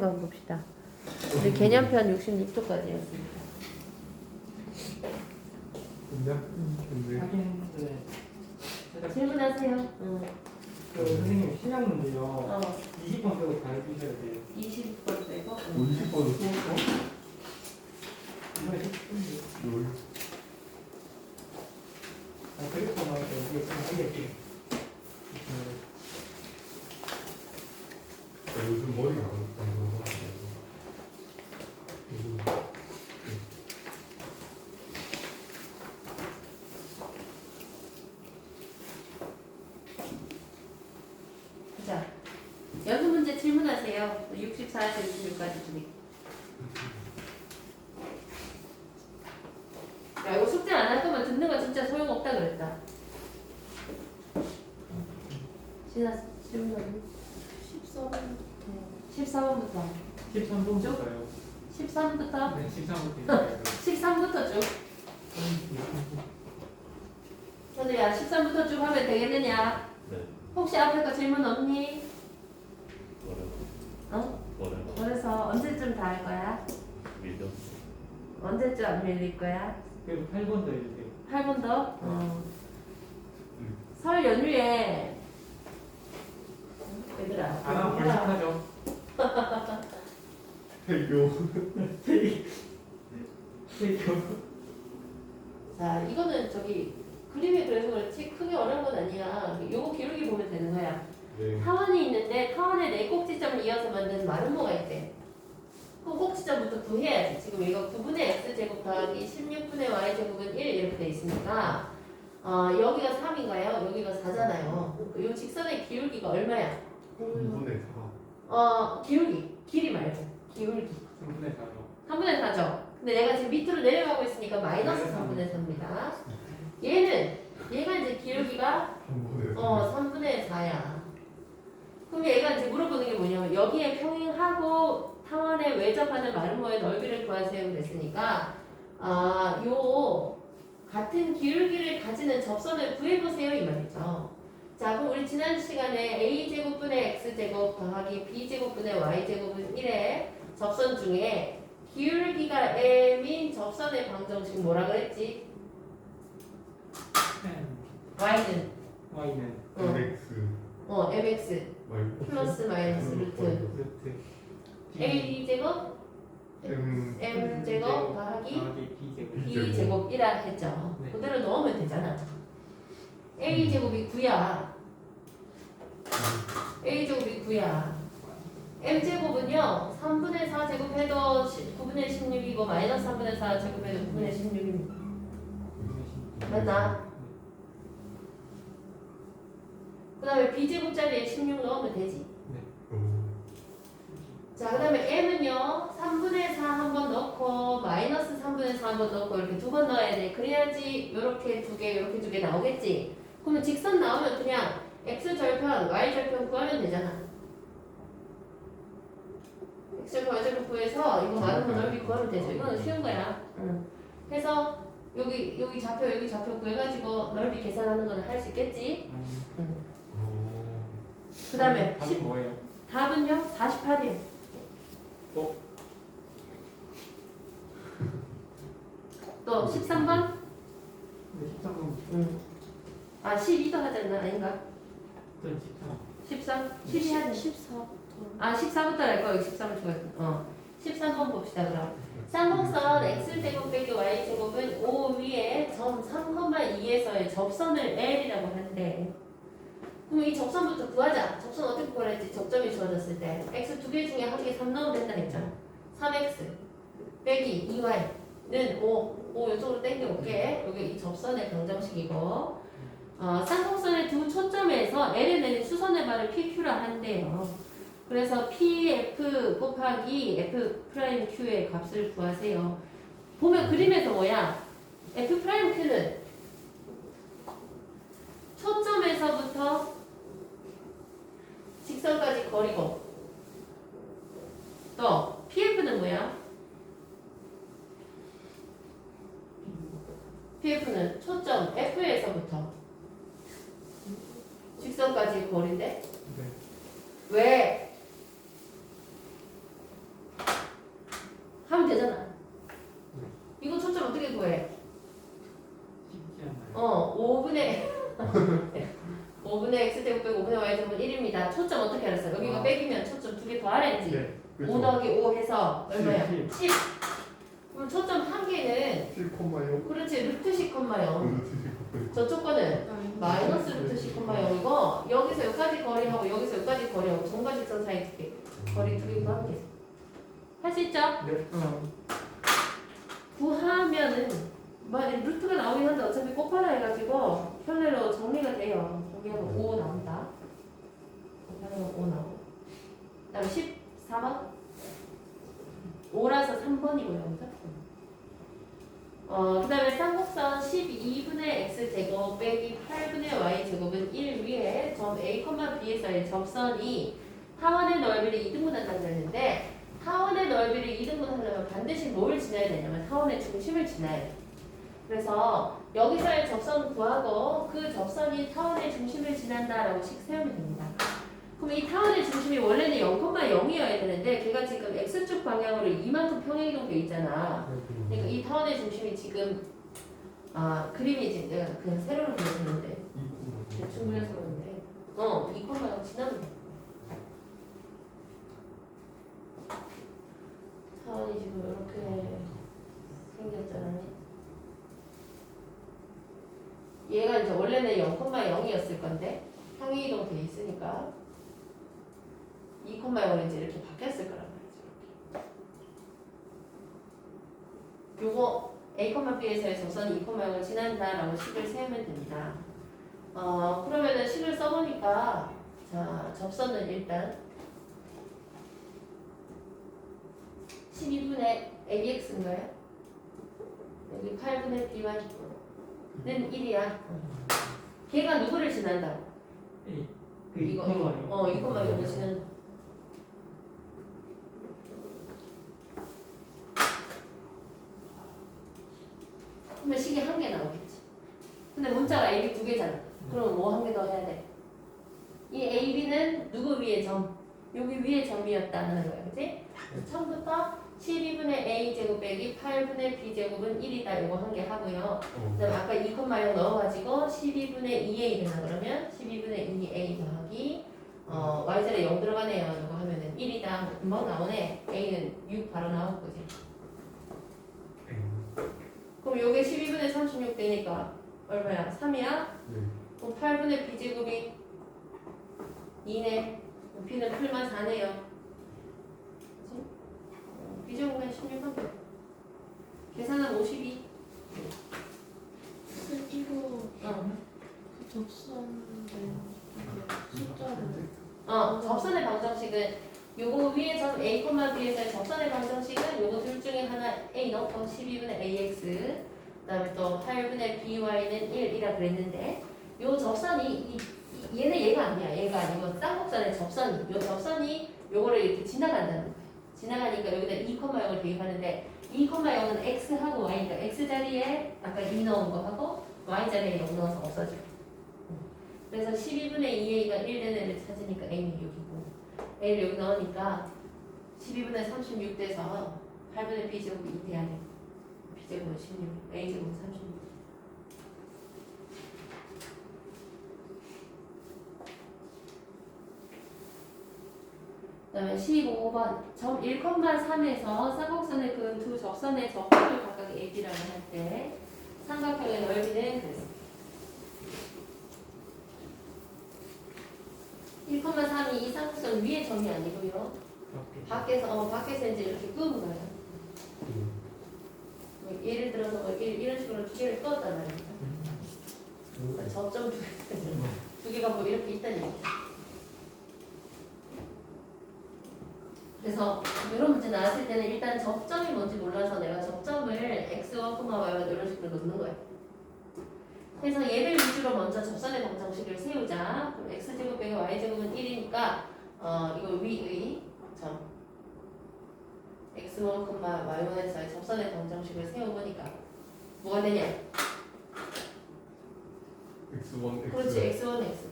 한번 봅시다. 우리 개념편 66쪽까지였습니다. 그냥 하긴 제가 질문하세요. 그 선생님 실력 문제요. 20번 빼고 다 해주셔야 돼요. 20번 빼고. 50번을 쏘고 이번에 10분이요. 롤. 그래서 막 이게 좀 하겠지. 요즘 머리가 안 돌아가. 자, 연습 문제 질문하세요. 64에서 66까지 중에. 야, 이거 숙제 안 할 거면 듣는 거 진짜 소용없다 그랬다. 지났어. 질문 14번부터. 13번부터요. 13부터? 네, 13번부터. 13부터 쭉. 근데 야, 13부터 쭉 하면 되겠느냐? 네. 혹시 앞에 거 질문 없니? 뭐라고? 어? 뭐라고? 그래서 언제쯤 다 할 거야? 밀렸어. 언제쯤 안 밀릴 거야? 그래도 8번 더 해주세요. 8분 더? 설 연휴에 얘들아 안 하면 벌칙하죠. 해교. 자 이거는 저기 그림에 그래서 그렇지 크게 어려운 건 아니야. 요거 기울기 보면 되는 거야. 네. 타원이 있는데 타원에 네 꼭지점을 이어서 만든 마름모가 있대. 그럼 꼭지점부터 구해야지. 지금 이거 9분의 x제곱 더하기 16분의 y제곱은 1 이렇게 돼 있으니까 여기가 3인가요? 여기가 4잖아요. 이 직선의 기울기가 얼마야? 2분의 4. 길이 말고 기울기 3분의 4죠. 3분의 4죠. 근데 내가 지금 밑으로 내려가고 있으니까 마이너스 3분의 4입니다. 얘가 이제 기울기가 3분의 4. 3분의 4야. 그럼 얘가 이제 물어보는 게 뭐냐면 여기에 평행하고 타원에 외접하는 마름모의 넓이를 구하세요 그랬으니까 요 같은 기울기를 가지는 접선을 구해보세요 이 말이죠. 자 그럼 우리 지난 시간에 a제곱분의 x제곱 더하기 b제곱분의 y제곱은 1의 접선 중에 기울기가 m인 접선의 방정식 뭐라 그랬지? y는 y는 MX mx 말고 플러스 마이너스 루트 루트 a제곱 M m제곱 더하기 b제곱. b제곱이라 했죠. 네. 그대로 넣으면 되잖아. a제곱이 9야. a제곱이 9야. m제곱은요 3분의 4 제곱해도 9분의 16이고 마이너스 3분의 4 제곱해도 9분의 16입니다. 맞나? 그 다음에 b제곱 자리에 16 넣으면 되지. 자, 그 다음에 m은요 3분의 4 한 번 넣고 마이너스 3분의 4 한 번 넣고 이렇게 두 번 넣어야 돼. 그래야지 요렇게 두 개, 요렇게 두 개 나오겠지. 그러면 직선 나오면 그냥 x절편, y절편 구하면 되잖아. x절편, y절편 구해서 이거 마름모 넓이 구하면 되죠. 이거는 쉬운 거야. 그래서 여기 좌표 구해가지고 넓이 계산하는 거는 할 수 있겠지. 그 다음에 답이 뭐예요? 답은요 48이에요. 또 13번? 네, 13번. 12도 하잖아. 아닌가? 전 13? 12 하지? 14부터 할 거야. 13을 좋아했어. 13번 봅시다, 그럼. 쌍곡선 x제곱 빼기 y제곱은 O 위에 점 3,2에서의 접선을 L이라고 하는데, 그럼 이 접선부터 구하자. 접선 어떻게 구하랬지? 접점이 주어졌을 때. x 두 개 중에 한 개 3 넣으면 된다 했잖아. 3x 빼기 2y는 5 이쪽으로 당겨볼게. 여기 이 접선의 방정식이고, 쌍곡선의 두 초점에서 L에 내린 수선의 발을 PQ라 한대요. 그래서 PF 곱하기 F'Q의 값을 구하세요. 보면 그림에서 뭐야? F'Q는 초점에서부터 직선까지 거리고, 또 PF는 뭐야? PF는 초점 F에서부터 직선까지 거리인데 네. 왜 구하면 되잖아. 이거 초점 어떻게 구해? 쉽지 않아요. 5분의 x제곱 빼고 5분의 y제곱은 1입니다. 초점 어떻게 알았어? 여기가 빼기면 초점 2개 더 알았지? 네. 5 더하기 5 해서 얼마야? 10. 10. 그럼 초점 한 개는 7,0. 그렇지 루트 10,0. 저쪽 거는 마이너스 루트 10,0이고 여기서 여기까지 거리하고 여기서 여기까지 거리하고 정과직선 사이 두 개. 거리 두 개 구하면 돼. 할 수 있죠? 네. 구하면은 루트가 나오긴 한데 어차피 곱하라 해가지고 편례로 정리가 돼요. 정리하면 5 나온다. 곱하면 5 나오고. 그 다음에 14번 5라서 3번이고요. 그죠? 그 다음에 쌍곡선 12분의 x제곱 빼기 8분의 y제곱은 1 위에 점 a, b에서의 접선이 타원의 넓이를 2등분한다고 했는데 타원의 넓이를 2등분하려면 반드시 뭘 지나야 되냐면 타원의 중심을 지나야 돼. 그래서 여기서의 접선 구하고 그 접선이 타원의 중심을 지난다라고 식 세우면 됩니다. 그럼 이 타원의 중심이 원래는 0,0이어야 되는데 걔가 지금 x축 방향으로 이만큼 평행이동돼 있잖아. 그러니까 이 타원의 중심이 지금 그림이 지금 내가 그냥 세로로 그려줬는데 대충 그려서 그러는데 2,0 지나면 돼. 타원이 지금 이렇게 생겼잖아. 얘가 이제 원래는 0,0이었을 건데 평행이동 돼 있으니까 2,0이 이제 이렇게 바뀌었을 거란 말이죠. 요거 A, B에서의 접선이 2,0을 지난다라고 식을 세우면 됩니다. 그러면은 식을 써보니까 자 접선은 일단 12분의 AX인가요? 여기 8분의 BY는 1이야. 걔가 누구를 지난다고? 이거 이거만 지난다. 그러면 식이 한 개 나오겠지. 근데 문자가 A, B 두 개잖아. 그럼 뭐 한 개 더 해야 돼? 이 A, B는 누구 위에 점? 여기 위에 점이었다는 거야, 그치? 처음부터 12분의 A제곱 빼기 8분의 B제곱은 1이다. 이거 한 개 하고요. 그 다음에 아까 2,0 넣어가지고 12분의 2A 되나 그러면 12분의 2A 더하기 Y자리에 0 들어가네요. 이거 하면은 1이다. 금방 나오네. A는 6 바로 나올 거지. 그럼 요게 12분의 36 되니까 얼마야? 3이야? 그럼 8분의 B제곱이 2네. B는 풀만 4네요. B제곱은 16만 개. 계산은 52. 이거 그 접선인데 숫자를 접선의 방정식은 요거 위에 점 A, B에서의 접선의 방정식은 요거 둘 중에 하나 A 넣고 12분의 AX 그 다음에 또 8분의 BY는 1이라 그랬는데 요 접선이 얘는 얘가 아니야. 얘가 아니고 쌍곡선의 접선이 요 접선이 요거를 이렇게 지나간다는 거야. 지나가니까 여기다 2,0을 대입하는데 2,0은 X하고 Y니까 X자리에 아까 2 넣은 거 하고 Y자리에 0 넣어서 없어져. 그래서 12분의 2A가 1 되는 애를 찾으니까 A는 6이고 A를 여기 넣으니까 12분의 36 돼서 8분의 B제곱이 2 돼야 돼. B제곱은 16, A제곱은 36. 그 다음에 15번 점 1,3에서 쌍곡선의 그 두 접선의 접점을 각각 AB라고 할 때 삼각형의 넓이는 그랬습니다. 1,3이 이 쌍곡선 위에 점이 아니고요. 밖에서 이제 이렇게 끄은 거예요. 예를 들어서 이런 식으로 두 개를 끄었단 말입니다. 접점 두 개가 뭐 이렇게 있다는 얘기죠. 그래서 이런 문제 나왔을 때는 일단 접점이 뭔지 몰라서 내가 접점을 x와 y와 이런 식으로 놓는 거예요. 그래서 얘를 위주로 먼저 접선의 방정식을 세우자. 그럼 x제곱 빼기 y제곱은 1이니까 이거 위의 점 x1, y1에서의 접선의 방정식을 세워보니까 뭐가 되냐? X1, X. 그렇지, x1, x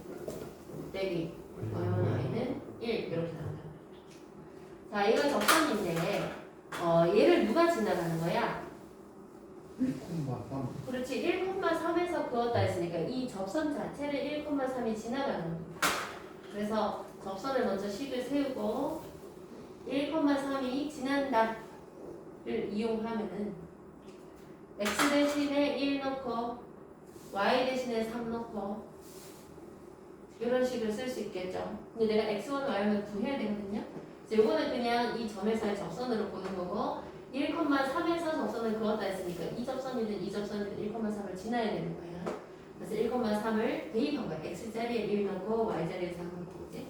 빼기 y1, y는 1 이렇게 나온다. 자, 이건 접선인데 얘를 누가 지나가는 거야? 1,3. 그렇지. 1,3에서 그었다 했으니까 이 접선 자체를 1,3이 지나가는 겁니다. 그래서 접선을 먼저 식을 세우고 1,3이 지난다를 이용하면은 x 대신에 1 넣고 y 대신에 3 넣고 이런 식으로 쓸 수 있겠죠. 근데 내가 x1, y만 구해야 되거든요. 그래서 요거는 그냥 이 점에서의 접선으로 보는 거고 1,3에서 접선을 그었다 했으니까 이 접선이든 이 접선이든 1,3을 지나야 되는 거야. 그래서 1,3을 대입한 거야. x자리에 1 넣고 y자리에 3 넣고 그지?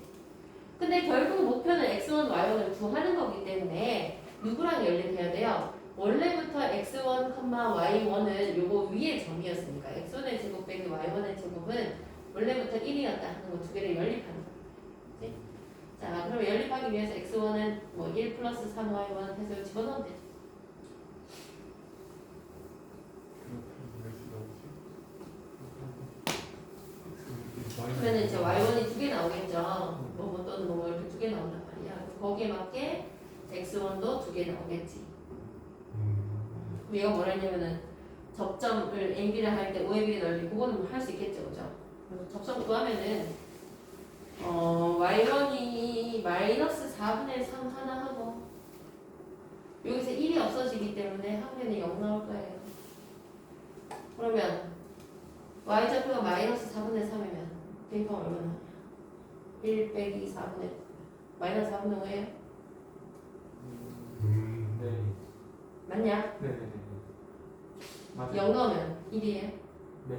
근데 결국 목표는 x1, y1을 구하는 거기 때문에 누구랑 연립해야 돼요? 원래부터 x1, y1은 요거 위에 점이었으니까 x1의 제곱 빼기 y1의 제곱은 원래부터 1이었다 하는 거 두 개를 연립하는 거야. 그치? 자, 그럼 연립하기 위해서 x1은 뭐 1 플러스 3y1 해서 집어넣으면 되죠. 그러면 이제 y1이 두 개 나오겠죠. 뭐 또는 뭐 이렇게 두 개 나온단 말이야. 거기에 맞게 x1도 두 개 나오겠지. 그럼 얘가 뭐라 했냐면은 접점을 AB를 할 때 OAB의 넓이 그거는 할 수 있겠죠, 그죠? 그래서 접점 구하면은 y1이 마이너스 4분의 3 하나 하고 여기서 1이 없어지기 때문에 항변이 0 나올 거예요. 그러면 y좌표가 마이너스 4분의 3이면 대입하면 얼마나 하냐? 1 빼기 4분의 마이너스 4분의 5예요? 네. 맞냐? 네네네. 맞아요. 0 넣으면 1이에요? 네.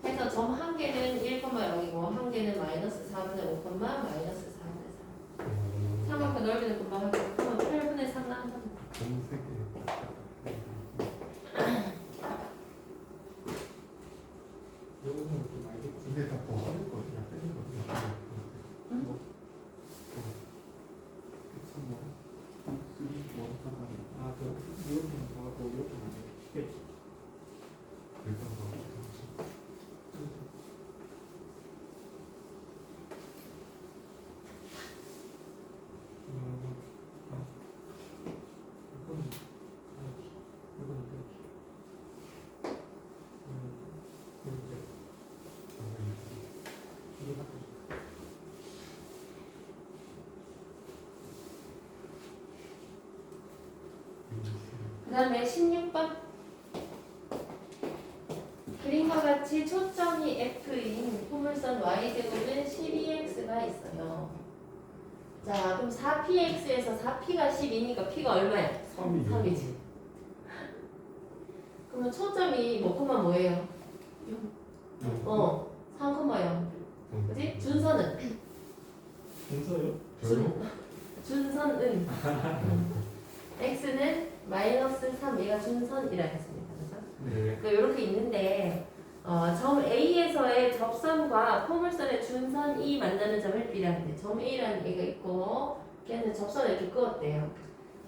해서 점 한 개는 1,0이고 한 개는 마이너스 4분의 5, 마이너스 4분의 3. 삼각형 넓이는 금방 하고 8분의 3 나온다. 요거는 좀 알겠지. 근데 다 더하는 거야. 빼는 거야. 응? 아, 이렇게 하고 이렇게 하고 쉽겠지. 그 다음에 16번 그림과 같이 초점이 F인 포물선 Y제곱은 12X가 있어요. 자, 그럼 4PX에서 4P가 12니까 P가 얼마야? 3이지. 그러면 초점이 뭐, 뭐예요? 3,0. 그지? 준선은? 동서요? 준선은 X는 마이너스 3, 얘가 준선이라 했습니다. 그래서 네. 그러니까 이렇게 있는데 점 A에서의 접선과 포물선의 준선이 만나는 점을 B라는데 점 A라는 얘가 있고 걔는 접선을 이렇게 그었대요.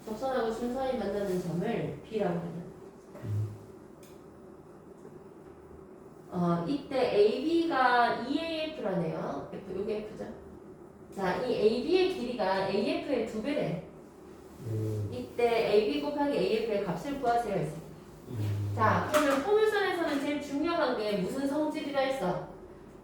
접선하고 준선이 만나는 점을 B라고 합니다. 이때 AB가 EAF라네요. F, 요게 F죠. 자, 이 AB의 길이가 AF의 2배래. 이때 AB 곱하기 AF의 값을 구하세요 했습니다. 자, 그러면 포물선에서는 제일 중요한 게 무슨 성질이라 했어?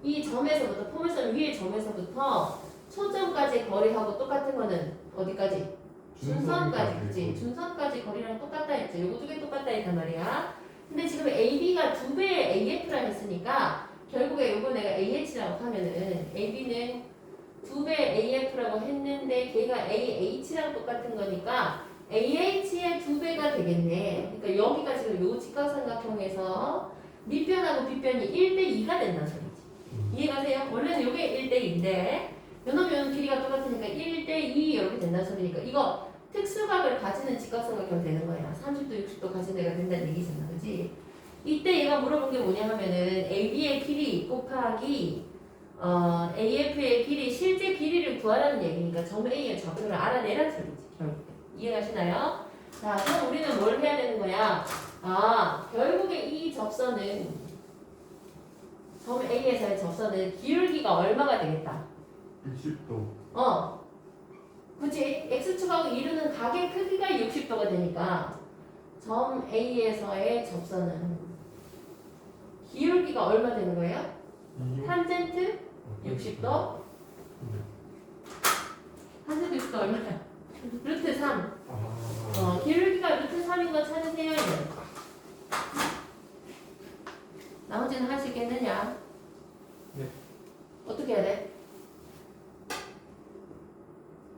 이 점에서부터, 포물선 위의 점에서부터 초점까지 거리하고 똑같은 거는 어디까지? 준선까지, 그치? 준선까지 거리랑 똑같다 했죠. 요거 두 개 똑같다 했단 말이야. 근데 지금 AB가 2배의 AF라 했으니까 결국에 요거 내가 AH라고 하면은 AB는 2배 AF라고 했는데 걔가 AH랑 똑같은 거니까 AH의 2배가 되겠네. 그러니까 여기가 지금 요 직각삼각형에서 밑변하고 빗변이 1대2가 된다는 소리지. 이해가세요? 원래는 요게 1대2인데 요놈은 길이가 똑같으니까 1대2 이렇게 된다는 소리니까 이거 특수각을 가지는 직각삼각형 되는 거야. 30도, 60도 가진 애가 된다는 얘기잖아. 그치? 이때 얘가 물어본 게 뭐냐 하면은 AB의 길이 곱하기 AF의 길이 실제 길이를 구하라는 얘기니까 점 A의 좌표를 알아내라는 소리지. 이해가시나요? 자, 그럼 우리는 뭘 해야 되는 거야? 결국에 이 접선은 점 A에서의 접선은 기울기가 얼마가 되겠다? 60도. 그치? X축하고 이루는 각의 크기가 60도가 되니까 점 A에서의 접선은 기울기가 얼마 되는 거예요? 탄젠트 60도? 탄젠트 60도 얼마야? 루트 3. 기울기가 루트 3인 거 찾으세요. 이제. 나머지는 할 수 있겠느냐? 네. 어떻게 해야 돼?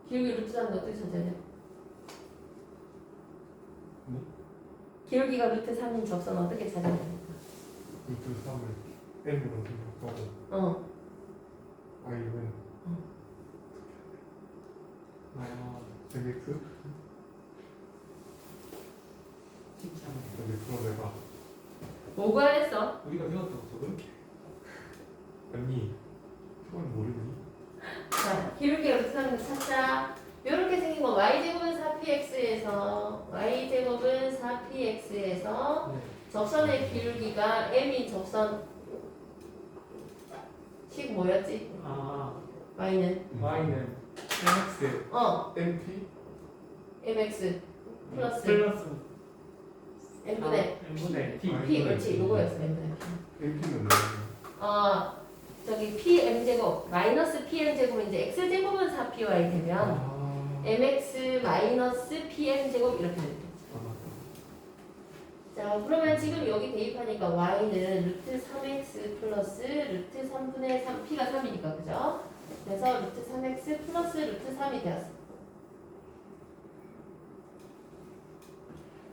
기울기 루트 3은 어떻게 찾아야 돼? 네? 기울기가 루트 3인 접선 어떻게 찾아야 됩니까? 루트 3을 n으로 생각하고 어. i는 mx? 진짜. 근데 그거 내가 뭐가 했어? 우리가 배웠던 수분? 언니 그건 모르니? 자, 기울기가 루트 3인 찾자. 이렇게 생긴 건 y제곱은 4px에서 y제곱은 4px에서 네. 접선의 기울기가 m인 접선 식 뭐였지? y는 y는 mx np? mx 플러스 n분의 n분의 p. p 그렇지 요거였어 n분의 p. np는 뭐야? 저기 pm제곱 마이너스 pm제곱은 이제 x제곱은 4py 되면 mx 마이너스 pm제곱 이렇게 되죠. 자 그러면 지금 여기 대입하니까 y는 루트 3x 플러스 루트 3분의 3 p가 3이니까 그죠? 그래서 루트 3x 플러스 루트 3이 되었어.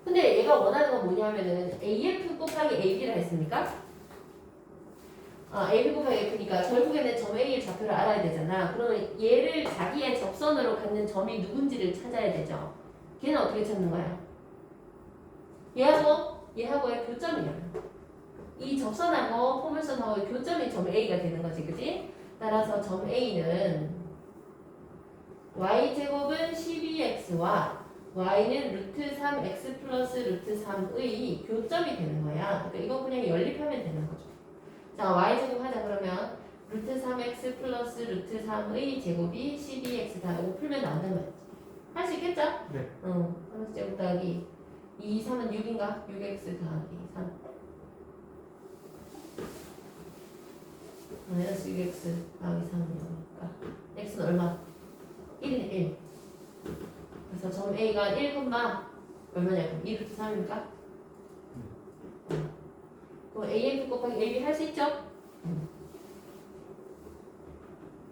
근데 얘가 원하는 건 뭐냐면은 AF 곱하기 AB를 했습니까? AB 곱하기 F니까 결국에는 점 A의 좌표를 알아야 되잖아. 그러면 얘를 자기의 접선으로 갖는 점이 누군지를 찾아야 되죠. 걔는 어떻게 찾는 거야? 얘하고의 교점이야. 이 접선하고 포물선하고의 교점이 점 A가 되는 거지, 그지? 따라서 점 A는 y제곱은 12x와 y는 루트 3x 플러스 루트 3의 교점이 되는 거야. 그러니까 이거 그냥 연립하면 되는 거죠. 자, y제곱 하자 그러면 루트 3x 플러스 루트 3의 제곱이 12x다. 이거 풀면 나온단 말이지. 할 수 있겠죠? 네. 응. 3x 더하기 2, 3은 6인가? 6x 더하기 3. 마이너스 6x 더하기 3은 0이니까 x는 얼마? 1은 1. 그래서 점 A가 1, 얼마냐고? 2 루트 3입니까? 그럼 AF 곱하기 AB 할 수 있죠?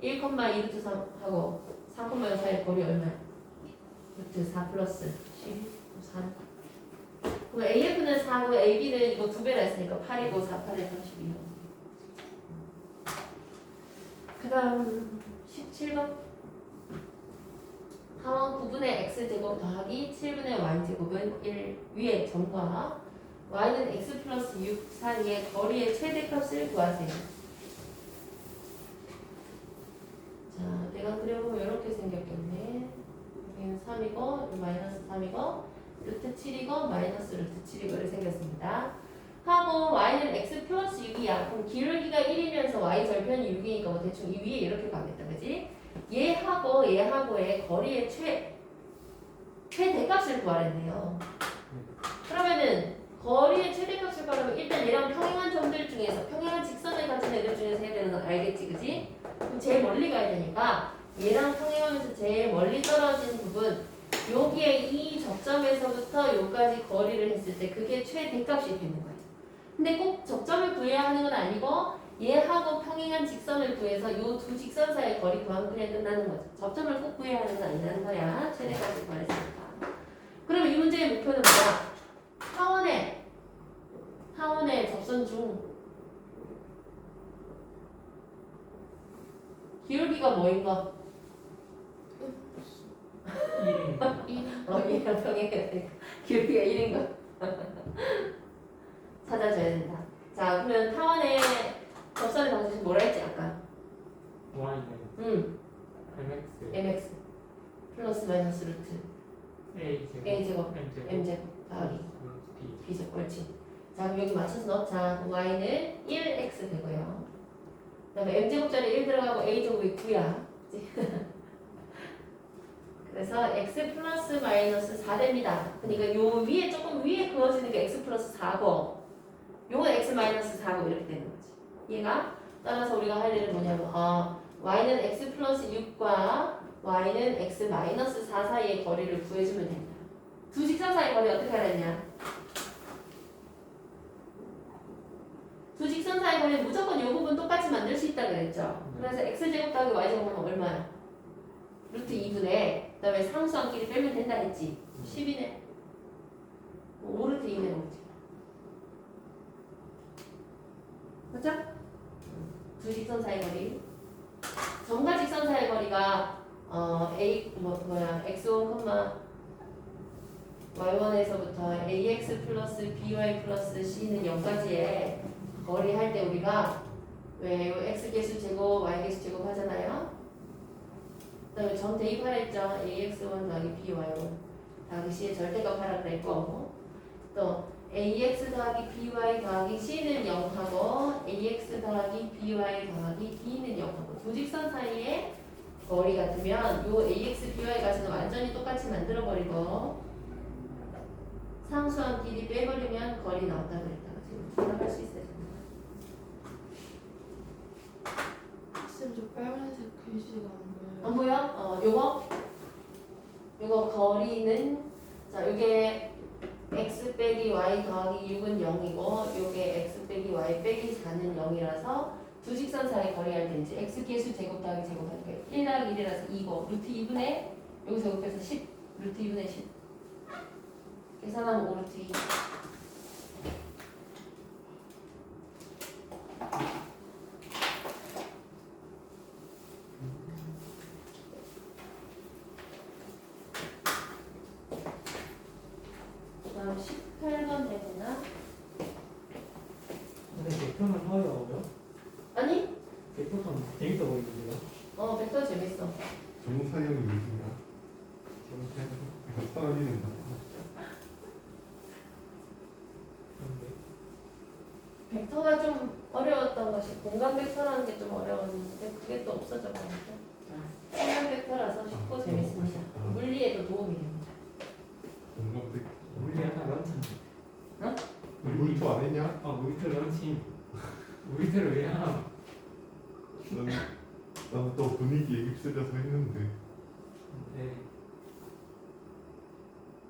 1, 2 루트 3 하고 3, 0 사이 거리 얼마야? 루트 4 플러스 12, 4. 그럼 AF는 4고 AB는 이거 2배라 했으니까 8이고 4, 8에 32. 그 다음 17번 하원 9분의 x제곱 더하기 7분의 y제곱은 1 위의 점과 y는 x 플러스 6 사이의 거리의 최대값을 구하세요. 자, 내가 그려보면 이렇게 생겼겠네. 여기는 3이고 마이너스 3이고 루트 7이고 마이너스 루트 7이고 이렇게 생겼습니다. 하고 y는 x 플러스 6이야. 그럼 기울기가 1이면서 y 절편이 6이니까 뭐 대충 이 위에 이렇게 가겠다. 그지? 얘하고의 거리의 최대값을 구하랬네요. 그러면은 거리의 최대값을 구하려면 일단 얘랑 평행한 점들 중에서 평행한 직선을 가진 애들 중에서 해야 되는 건 알겠지, 그지? 그럼 제일 멀리 가야 되니까 얘랑 평행하면서 제일 멀리 떨어진 부분 여기에 이 접점에서부터 여기까지 거리를 했을 때 그게 최대값이 되는 거예요. 근데 꼭 접점을 구해야 하는 건 아니고 얘하고 평행한 직선을 구해서 요 두 직선 사이의 거리 구하면 그냥 끝나는 거죠. 접점을 꼭 구해야 하는 건 아니라는 거야. 최대값을 구하랬으니까. 그러면 이 문제의 목표는 뭐야? 타원의 접선 중 기울기가 뭐인가? 1인. 얘랑 평행해야 되니까 기울기가 1인가? 찾아줘야 된다. 자, 그러면 타원의 접선의 방식은 뭐라 했지 아까? y는 mx mx 플러스 마이너스 루트 a제곱 m제곱 더하기 b제곱 옳지. 자, 그럼 여기 맞춰서 넣자. 그럼 y는 1x 되고요. 그 다음에 m제곱자리에 1 들어가고 a제곱이 9야. 그 그래서 x 플러스 마이너스 4 됩니다. 그러니까 요 위에 조금 위에 그어지는 게 x 플러스 4고 요건 x 마이너스 4고 이렇게 되는 거지. 얘가 따라서 우리가 할 일은 뭐냐면 y는 x 플러스 6과 y는 x 마이너스 4 사이의 거리를 구해주면 됩니다. 두 직선 사이 거리 어떻게 하랬냐? 두 직선 사이 거리 무조건 이 부분 똑같이 만들 수 있다 그랬죠. 그래서 x제곱 더하기 y제곱은 얼마야? 루트 2분의 그 다음에 상수함끼리 빼면 된다 했지. 10이네. 5루트 2네 오지. 맞죠? 두 직선 사이 거리. 점과 직선 사이 거리가 x1, y1에서부터 ax 플러스 by 플러스 c는 0까지의 거리 할 때 우리가 왜 x 계수 제곱, y 계수 제곱 하잖아요. 그다음에 점 대입하랬죠. ax1 더하기 by1 더하기 c의 절대값 하라 그랬고 또 ax 더하기 by 더하기 c는 0하고 ax 더하기 by 더하기 d는 0하고 두 직선 사이에 거리 같으면 요 ax, by 값은 완전히 똑같이 만들어버리고 상수함끼리 빼버리면 거리 나온다 그랬다가 지금 생각할 수 있어요. 쌤, 저 빨간색 글씨가 안 안 보여요. 보여? 요거 거리는 자 요게 x 빼기 y 더하기 6은 0이고 요게 x 빼기 y 빼기 4는 0이라서 두 직선 사이 거리 할 때 이제 x 계수 제곱 더하기 제곱 하니까 1 더하기 1이라서 2고 루트 2분의 여기서 곱해서 10 루트 2분의 10 계산하면 5루트 2 그다음 18번 되구나. 근데 벡터는 어려워요? 아니? 벡터는 재밌어 보이는데요? 벡터 재밌어. 정사형이 무슨가? 정사형 사람이는 벡터가 좀 어려웠던 것이 공간 벡터라는 게 좀 어려웠는데 그게 또 없어져 버렸죠. 공간 벡터라서 쉽고 재밌습니다. 물리에도 도움이 됩니다. 공감대. 우리 약간 런칭. 물도 안 했냐? 우리들 런칭. 우리들 왜 하나? 나는 또 분위기에 휩쓸려서 했는데 네,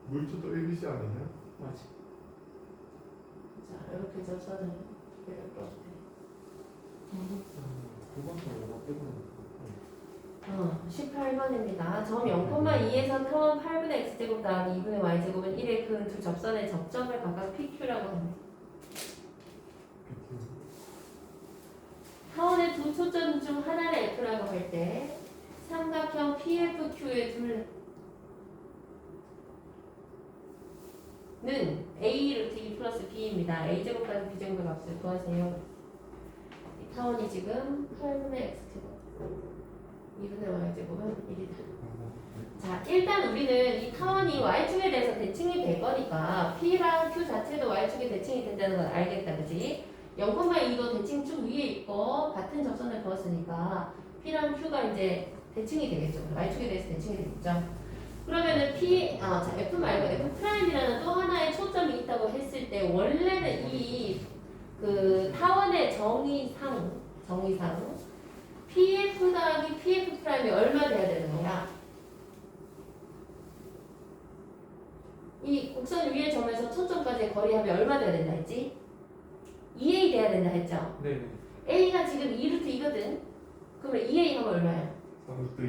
물초도 ABC 아니냐? 맞지. 자 이렇게 접선을 이렇게 18번입니다. 점 0,2에서 타원 8분의 x제곱 더하기 2분의 y제곱은 1의 그 두 접선의 접점을 각각 PQ라고 합니다. 타원의 두 초점 중 하나를 F라고 할 때 삼각형 PFQ의 둘은 A 루트 2 플러스 B입니다. A제곱 더하기 B제곱의 값을 구하세요. 이 타원이 지금 8분의 X제곱 2분의 Y제곱은 1이다. 자, 일단 우리는 이 타원이 Y축에 대해서 대칭이 될 거니까 P랑 Q 자체도 Y축에 대칭이 된다는 걸 알겠다, 그치? 0,2도 대칭축 위에 있고 같은 접선을 그었으니까 P랑 Q가 이제 대칭이 되겠죠. Y축에 대해서 대칭이 되겠죠. 그러면은 F 말고 F'이라는 또 하나의 초점이 있다고 했을 때 원래는 이 그 타원의 정의상 PF 더하기 PF'이 얼마 돼야 되는 거야? 이 곡선 위의 점에서 초점까지의 거리합이 얼마 돼야 된다 했지? 2A 돼야 된다 했죠? 네네. A가 지금 2루트 2거든? 그러면 2A 하면 얼마야? 4루트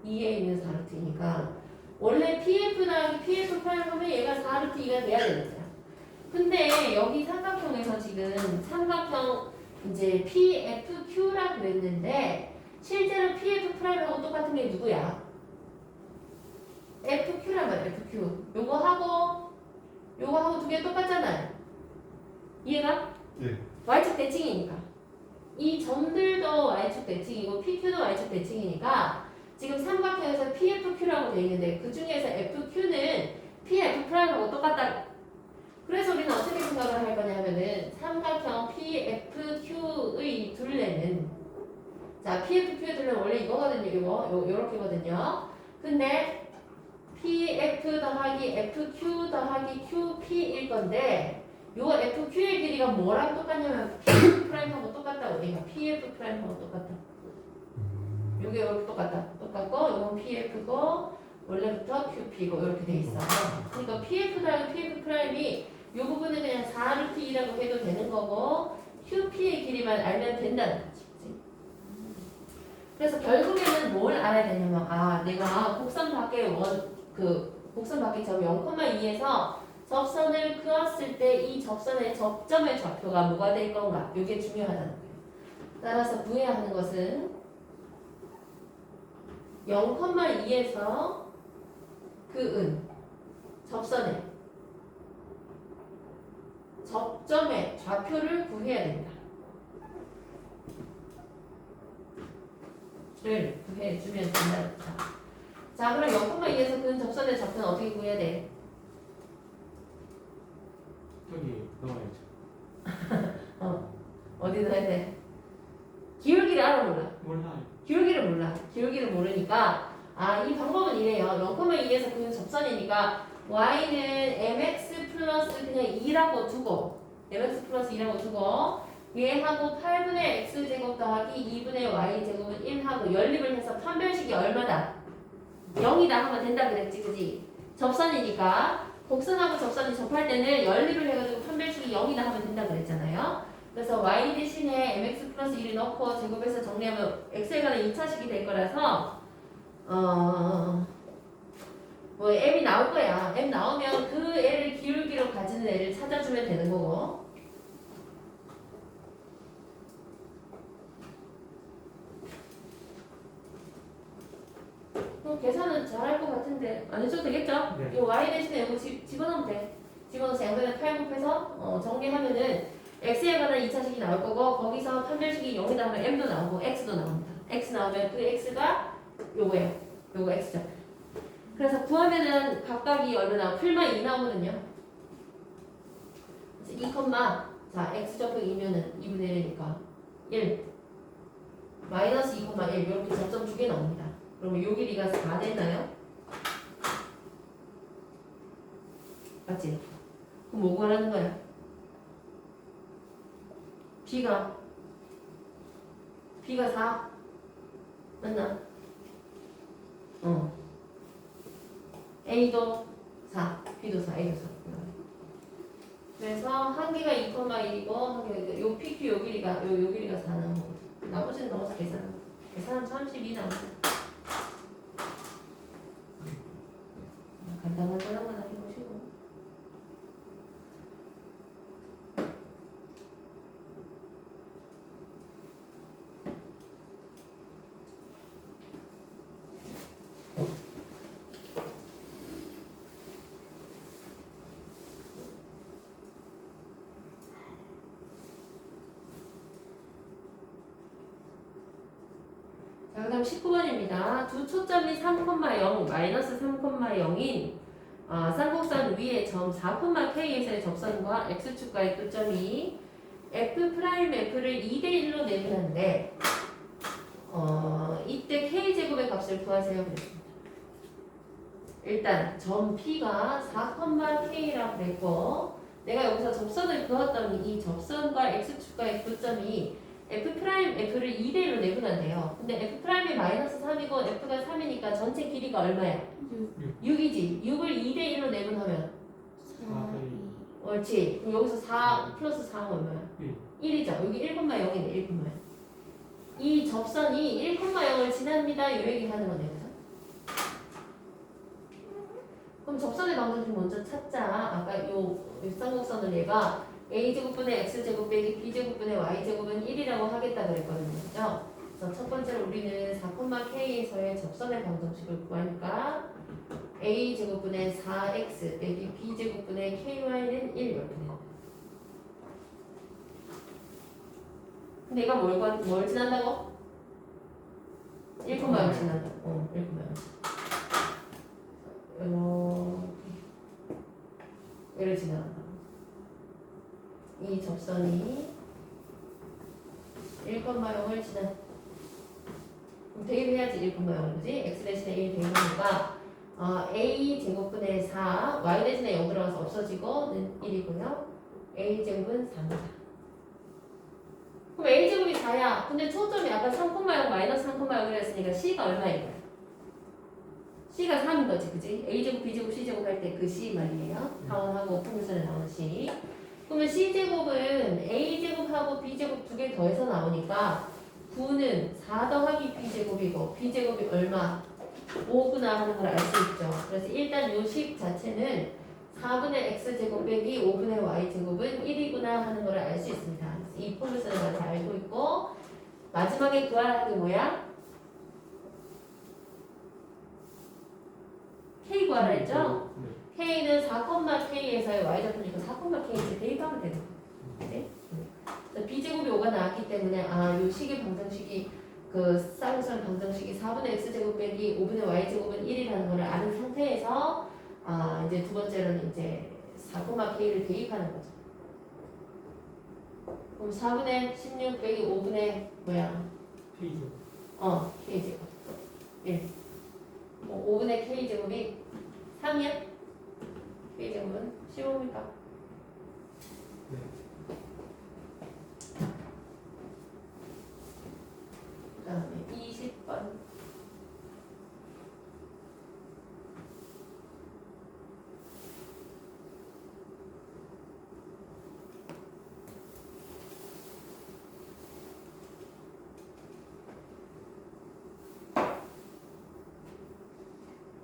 2 2A는 4루트이니까 원래 PF 더하기 PF 프라임 하면 얘가 4루트 2가 돼야 되는 거야. 근데 여기 삼각형에서 지금 삼각형 이제 PFQ라 그랬는데 실제로 PF 프라임하고 똑같은 게 누구야? FQ란 말이야. FQ. 요거 하고 두 개 똑같잖아요. 이해가? 예. Y축 대칭이니까 이 점들도 Y축 대칭이고 PQ도 Y축 대칭이니까 지금 삼각형에서 PFQ라고 되어 있는데 그 중에서 FQ는 PF'하고 똑같다. 그래서 우리는 어떻게 생각을 할 거냐면은 삼각형 PFQ의 둘레는 자 PFQ의 둘레는 원래 이거거든요. 요렇게거든요. 근데 PF 더하기 FQ 더하기 QP일 건데 요 FQ의 길이가 뭐랑 똑같냐면 PF 프라임하고 똑같다고. 얘가 PF 프라임하고 똑같다. 요게 이렇게 똑같고 요건 PF고 원래부터 QP고 이렇게 돼 있어. 그러니까 PF 더하기 PF 프라임이 요 부분은 그냥 4루트 2라고 해도 되는 거고 QP의 길이만 알면 된다는 거지. 그래서 결국에는 뭘 알아야 되냐면 내가 곡선 밖에 곡선 밖에 점 0,2에서 접선을 그었을 때 이 접선의 접점의 좌표가 뭐가 될 건가? 이게 중요하다는 거예요. 따라서 구해야 하는 것은 0,2에서 그은 접선의 접점의 좌표를 구해야 된다. 를 구해주면 된다. 자, 그럼 0,2에서 그은 접선의 좌표는 어떻게 구해야 돼? 여기 넣어야죠. 어디 넣어야 돼? 기울기를 알아 몰라? 몰라요. 기울기를 모르니까 이 방법은 이래요. 0,2에서 그은 접선이니까 y는 mx 플러스 그냥 2라고 두고 mx 플러스 2라고 두고 얘하고 8분의 x제곱 더하기 2분의 y제곱은 1하고 연립을 해서 판별식이 얼마다? 0이다 하면 된다 그랬지, 그지? 접선이니까 곡선하고 접선이 접할 때는 연립을 해가지고 판별식이 0이다 하면 된다 그랬잖아요. 그래서 y 대신에 mx 플러스 1을 넣고 제곱해서 정리하면 x에 관한 2차식이 될 거라서 뭐 m이 나올 거야. m 나오면 그 애를 기울기로 가지는 애를 찾아주면 되는 거고. 계산은 잘할 것 같은데 안 해줘도 되겠죠? 네. 이 y 대신에 이거 집어넣으면 돼. 집어넣어서 양변에 8 곱해서 정리하면은 x에 관한 2차식이 나올 거고 거기서 판별식이 0이다 하면 m도 나오고 x도 나옵니다. x 나오면 그 x가 요거예요. 요거 x죠. 그래서 구하면은 각각이 얼마나 풀만 2 나오거든요. 그래서 2, 자 x 접속 2면은 2분의 1이니까 1 마이너스 2,1 이렇게 점점 2개 나옵니다. 그러면 요 길이가 4 되나요? 맞지? 그럼 뭐 구하라는 거야? B가 4? 맞나? A도 4, B도 4, A도 4. 그래서 한 개가 2,1이고 한 개가 요 PQ 요 길이가 요 길이가 4 나온 거고 나머지는 넣어서 계산하면 32 나오죠. 간단한 거나 해보시고. 자, 그 다음 19번입니다. 두 초점이 3,0, 마이너스 3,0인 쌍곡선 위에 점 4,k에서의 접선과 x축과의 끝점이 f'F를 2대1로 내분하는데 이때 k제곱의 값을 구하세요 그랬습니다. 일단 점 P가 4,k라고 그랬고 내가 여기서 접선을 그었더니 이 접선과 x축과의 끝점이 f'F를 2대1로 내분한대요. 근데 f'이 마이너스 3이고 f가 3이니까 전체 길이가 얼마야? 6이지. 6을 2대1로 내분하면 4, 옳지. 그럼 여기서 4 플러스 4는 얼마야? 1이죠. 여기 1,0이네. 1,0. 이 접선이 1,0을 지납니다. 이 얘기 하는 거네요. 그죠? 그럼 접선의 방정식 먼저 찾자. 아까 요 쌍곡선을 얘가 a제곱분의 x제곱 빼기 b제곱분의 y제곱은 1이라고 하겠다 그랬거든요. 그죠? 그래서 첫 번째로 우리는 4,k에서의 접선의 방정식을 구하니까 a제곱분의 4x 빼기 b제곱분의 ky는 1 이렇게 됩니다. 근데 얘가 뭘 지난다고? 1,0 지난다고. 1,0. 얘를 지나간다. 이 접선이 1,0을 지나. 대입해야지 1 0, 그지? x 대신에 1 대입하니까 a 제곱분의 4 y 대신에 0 들어가서 없어지고 1이고요. a 제곱은 4입니다. 그럼 a 제곱이 4야. 근데 초점이 아까 3,0 마이너스 3,0 했으니까 c가 얼마일 거야? c가 3인 거지, 그지? a 제곱, b 제곱, c 제곱 할 때 그 c 말이에요. 하원하고 포물선에 나오는 c. 그러면 c 제곱은 a 제곱하고 b 제곱 두 개 더해서 나오니까 9는 4 더하기 b 제곱이고 b 제곱이 얼마? 5구나 하는 걸 알 수 있죠. 그래서 일단 요 식 자체는 4분의 x제곱 빼기 5분의 y제곱은 1이구나 하는 걸 알 수 있습니다. 이 포물선을 다 알고 있고 마지막에 구하라는 게 뭐야? k 구하라 했죠? k는 4,k에서의 y좌표니까 4,k에서 대입하면 되는 거예요. 네? 그래서 b제곱이 5가 나왔기 때문에 요 식의 방정식이 그 쌍쌍 방정식이 4분의 x제곱 빼기 5분의 y제곱은 1이라는 걸 아는 상태에서 이제 두 번째로는 이제 4,k를 대입하는 거죠. 그럼 4분의 16 빼기 5분의 뭐야? K죠. k제곱 1. 5분의 k제곱이 3이야? k제곱은 15입니까? 네. 그 다음에 20번.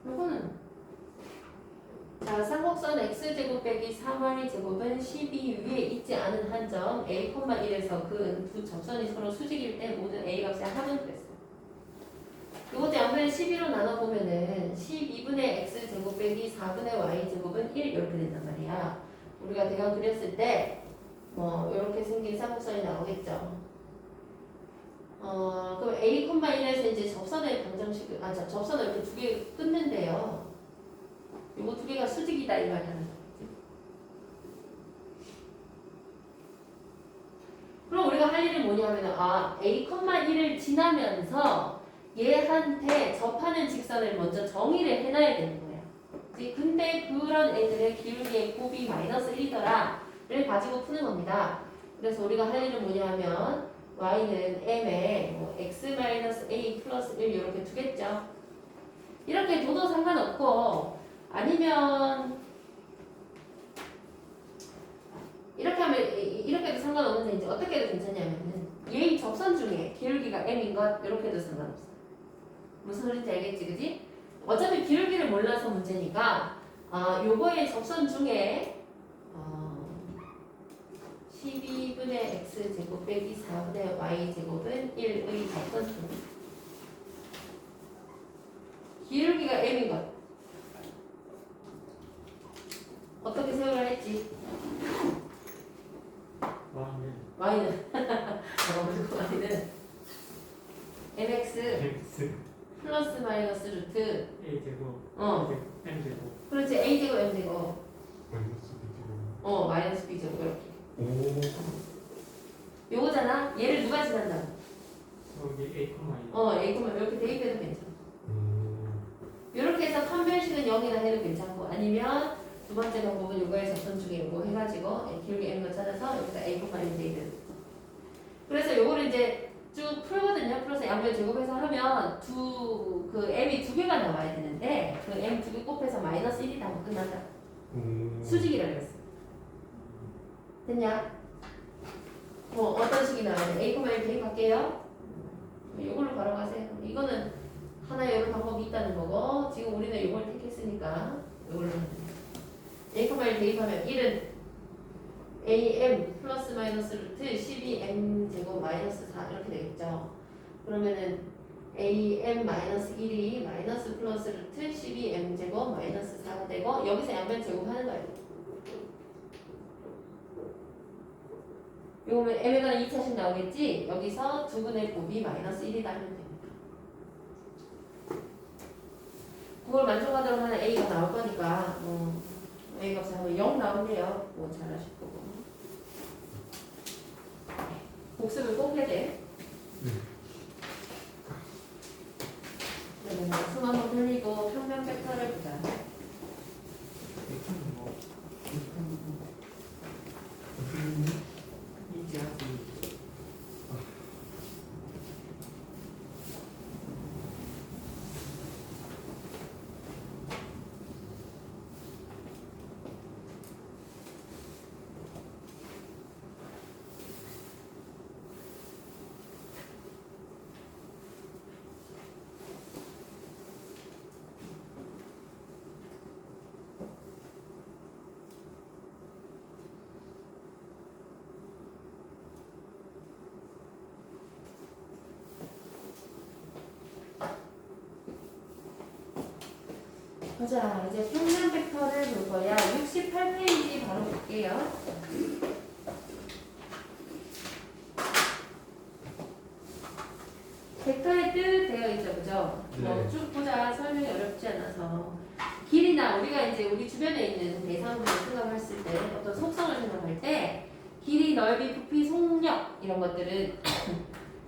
요거는 자, 삼곡선 x제곱 빼기 3y제곱은 12 위에 있지 않은 한 점 a, 1에서 그 두 접선이 서로 수직일 때 모든 a 값의 합은 그랬어요. 이것도 양변을 12로 나눠보면은 12분의 x제곱 빼기 4분의 y제곱은 1 이렇게 된단 말이야. 우리가 대강 그렸을 때 이렇게 생긴 삼곡선이 나오겠죠. 그럼 a, 1에서 이제 접선의 방정식, 접선을 이렇게 두 개 끊는데요. 요거 두 개가 수직이다 이 말이 하는 거지. 그럼 우리가 할 일은 뭐냐면 a, 1을 지나면서 얘한테 접하는 직선을 먼저 정의를 해놔야 되는 거야. 근데 그런 애들의 기울기의 곱이 마이너스 1이더라를 가지고 푸는 겁니다. 그래서 우리가 할 일은 뭐냐면 y는 m에 x-a 플러스 1 이렇게 두겠죠. 이렇게 둬도 상관없고 아니면 이렇게 하면 이렇게 해도 상관없는데 이제 어떻게 해도 괜찮냐면은 얘의 접선 중에 기울기가 m인 것 이렇게 해도 상관없어. 무슨 소리인지 알겠지, 그지? 어차피 기울기를 몰라서 문제니까 요거의 접선 중에 12분의 x제곱 빼기 4분의 y제곱은 1의 접선 중 기울기가 m인 것 어떻게 세우려 했지? y는 y는 mx X 플러스 마이너스 루트 A 제곱 M 제곱. 그렇지 a제곱 m제곱 마이너스 B제곱. 마이너스 b제곱 이렇게 오. 요거잖아. 얘를 누가 지난다고? 여기 A, a, 이렇게 대입해도 괜찮아. 이렇게 해서 판별식은 0이나 해도 괜찮고 아니면 두 번째 방법은 요거의 접선 중에 요거 해가지고 기울기 m을 찾아서 여기다 a, 1 대입해도 그래서 요거를 이제 쭉 풀거든요. 풀어서 양변 제곱해서 하면 그 m이 두 개가 나와야 되는데 그 m 두 개 곱해서 마이너스 1이 나면 끝난다. 수직이라 그랬어. 됐냐? 어떤 식이 나와야 돼? a, 1 대입할게요. 이걸로 바로 가세요. 이거는 하나의 여러 방법이 있다는 거고 지금 우리는 이걸 택했으니까 이걸로 하면 돼요. a, 1 대입하면 1은 am 플러스 마이너스 루트 12m 제곱 마이너스 4 이렇게 되겠죠. 그러면은 am 마이너스 1이 마이너스 플러스 루트 12m 제곱 마이너스 4가 되고 여기서 양변 제곱하는 거예요. 요거면 m에 관한 2차식 나오겠지? 여기서 두 분의 곱이 마이너스 1이다 하면 됩니다. 그걸 만족하도록 하는 a가 나올 거니까 a 값을 하면 0 나오네요. 잘하실 거고. 복습을 꼭 해야 돼. 숨 한번 돌리고 평면 벡터를 보자. 벡터는 뭐 이지하지. 보자, 이제 평면 벡터를 볼 거야. 68페이지 바로 볼게요. 벡터의 뜻 되어 있죠, 그죠? 네. 쭉 보자. 설명이 어렵지 않아서. 길이나 우리가 이제 우리 주변에 있는 대상을 생각했을 때, 어떤 속성을 생각할 때, 길이, 넓이, 부피, 속력 이런 것들은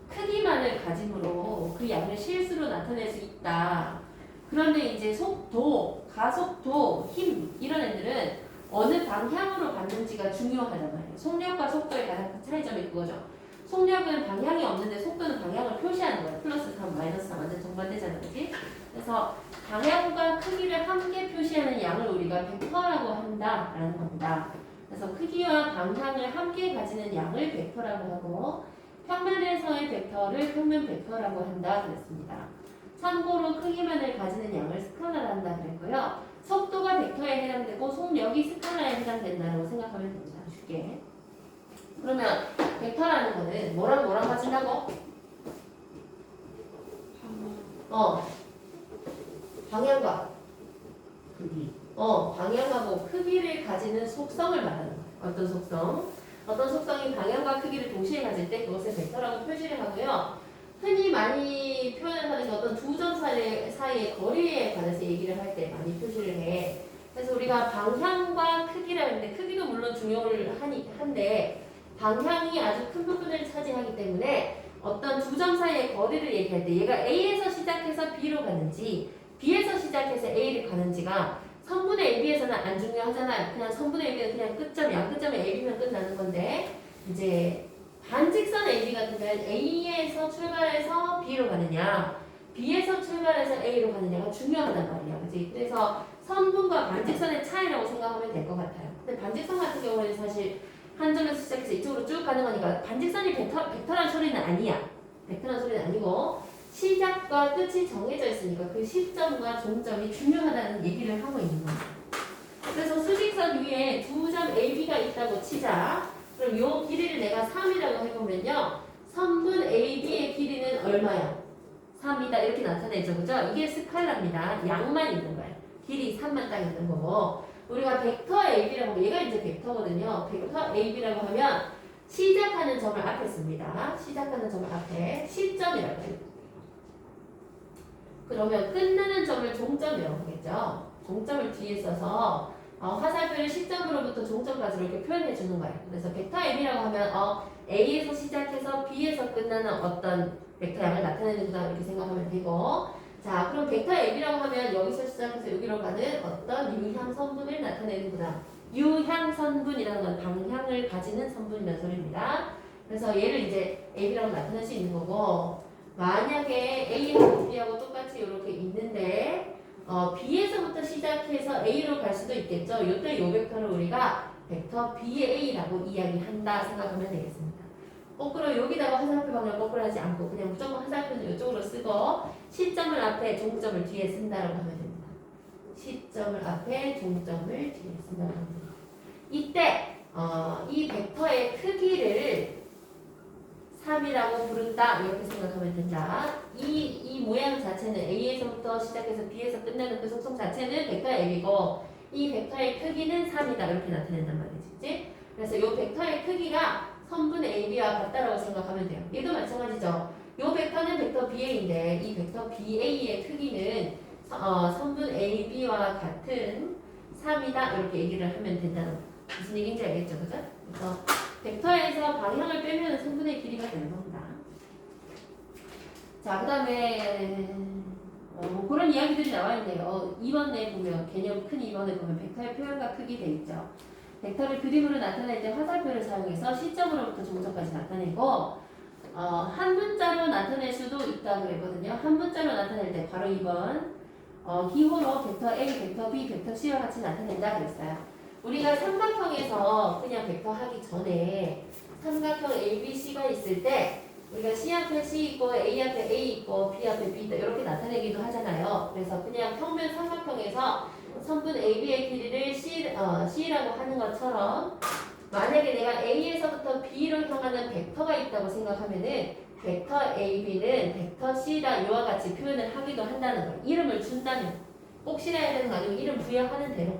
크기만을 가짐으로 그 양을 실수로 나타낼 수 있다. 그런데 이제 속도, 가속도, 힘 이런 애들은 어느 방향으로 받는지가 중요하단 말이에요. 속력과 속도의 가장 큰 차이점이 그거죠. 속력은 방향이 없는데 속도는 방향을 표시하는 거예요. 플러스 3, 마이너스 3 완전 정반대잖아, 그렇지? 그래서 방향과 크기를 함께 표시하는 양을 우리가 벡터라고 한다라는 겁니다. 그래서 크기와 방향을 함께 가지는 양을 벡터라고 하고 평면에서의 벡터를 평면 벡터라고 한다 그랬습니다. 참고로 크기만을 가지는 양을 스칼라라 한다 그랬고요. 속도가 벡터에 해당되고 속력이 스칼라에 해당된다고 생각하면 됩니다. 쉽게. 그러면 벡터라는 거는 뭐랑 가진다고? 방향과 크기. 방향하고 크기를 가지는 속성을 말하는 거예요. 어떤 속성? 어떤 속성이 방향과 크기를 동시에 가질 때 그것을 벡터라고 표시를 하고요. 흔히 많이 표현하는 게 어떤 두 점 사이의 거리에 관해서 얘기를 할 때 많이 표시를 해. 그래서 우리가 방향과 크기라고 하는데 크기도 물론 중요를 한데 방향이 아주 큰 부분을 차지하기 때문에 어떤 두 점 사이의 거리를 얘기할 때 얘가 A에서 시작해서 B로 가는지 B에서 시작해서 A를 가는지가 선분의 AB에서는 안 중요하잖아요. 그냥 선분의 AB는 그냥 끝점, 양끝점에 AB면 끝나는 건데 이제 반직선 AB 같은 경우는 A에서 출발해서 B로 가느냐 B에서 출발해서 A로 가느냐가 중요하단 말이야. 그치? 그래서 선분과 반직선의 차이라고 생각하면 될 것 같아요. 근데 반직선 같은 경우는 사실 한 점에서 시작해서 이쪽으로 쭉 가는 거니까 반직선이 벡터란 소리는 아니야. 벡터란 소리는 아니고 시작과 끝이 정해져 있으니까 그 시점과 종점이 중요하다는 얘기를 하고 있는 거예요. 그래서 수직선 위에 두 점 AB가 있다고 치자. 그럼 이 길이를 내가 3이라고 해보면요. 선분 AB의 길이는 얼마야? 3이다 이렇게 나타내죠. 그죠? 이게 스칼라입니다. 양만 있는 거예요. 길이 3만 딱 있는 거고 우리가 벡터 AB라고 하면 얘가 이제 벡터거든요. 벡터 AB라고 하면 시작하는 점을 앞에 씁니다. 시작하는 점을 앞에 시점이라고 해요. 그러면 끝나는 점을 종점이라고 하겠죠. 종점을 뒤에 써서 화살표를 시점으로부터 종점까지 이렇게 표현해 주는 거예요. 그래서 벡터 AB라고 하면 A에서 시작해서 B에서 끝나는 어떤 벡터 양을 나타내는구나 이렇게 생각하면 되고 자 그럼 벡터 AB라고 하면 여기서 시작해서 여기로 가는 어떤 유향선분을 나타내는구나. 유향선분이라는 건 방향을 가지는 선분이라는 소리입니다. 그래서 얘를 이제 AB라고 나타낼 수 있는 거고 만약에 A하고 B하고 똑같이 이렇게 있는데 B에서부터 시작해서 A로 갈 수도 있겠죠. 이때 이 벡터를 우리가 벡터 B의 A라고 이야기한다 생각하면 되겠습니다. 거꾸로 여기다가 화살표 방향 거꾸로 하지 않고 그냥 무조건 화살표는 이쪽으로 쓰고 시점을 앞에 종점을 뒤에 쓴다라고 하면 됩니다. 시점을 앞에 종점을 뒤에 쓴다고 하면 됩니다. 이때 이 벡터의 크기를 3이라고 부른다 이렇게 생각하면 된다. 이 모양 자체는 A에서부터 시작해서 B에서 끝나는 그 속성 자체는 벡터 M이고 이 벡터의 크기는 3이다 이렇게 나타낸단 말이지. 그치? 그래서 이 벡터의 크기가 선분 AB와 같다라고 생각하면 돼요. 얘도 마찬가지죠. 이 벡터는 벡터 BA인데 이 벡터 BA의 크기는 선분 AB와 같은 3이다 이렇게 얘기를 하면 된다는 거. 무슨 얘기인지 알겠죠? 그죠? 그래서 벡터에서 방향을 빼면 선분의 길이가 되는 겁니다. 자, 그 다음에 뭐 그런 이야기들이 나와 있네요. 2번에 보면 개념 큰 2번에 보면 벡터의 표현과 크기 돼 있죠. 벡터를 그림으로 나타낼 때 화살표를 사용해서 시점으로부터 종점까지 나타내고 한 문자로 나타낼 수도 있다 그랬거든요. 한 문자로 나타낼 때 바로 2번 기호로 벡터 A, 벡터 B, 벡터 C와 같이 나타낸다 그랬어요. 우리가 삼각형에서 그냥 벡터 하기 전에 삼각형 A, B, C가 있을 때 우리가 C 앞에 C 있고 A 앞에 A 있고 B 앞에 B 있다 이렇게 나타내기도 하잖아요. 그래서 그냥 평면 삼각형에서 선분 AB의 길이를 C라고 하는 것처럼 만약에 내가 A에서부터 B로 향하는 벡터가 있다고 생각하면은 벡터 AB는 벡터 C라 이와 같이 표현을 하기도 한다는 거예요. 이름을 준다면 꼭 실어야 되는 거 아니고 이름 부여하는 대로.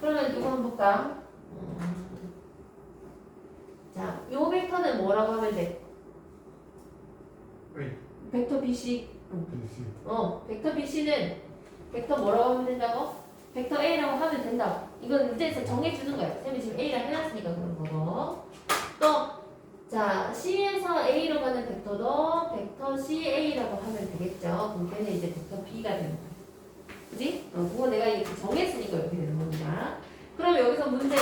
그러면 누구 한번 볼까? 자, 요 벡터는 뭐라고 하면 돼? A, 벡터 BC. B, C. 벡터 BC는 벡터 뭐라고 하면 된다고? 벡터 A라고 하면 된다고. 이건 문제에서 정해주는 거예요. 쌤이 지금 A라 해놨으니까 그런 거고. 또, 자, C에서 A로 가는 벡터도 벡터 CA라고 하면 되겠죠. 그럼 걔는 이제 벡터 B가 되는 거예요. 그지? 그거 내가 이렇게 정했으니까 이렇게 되는 겁니다. 그럼 여기서 문제.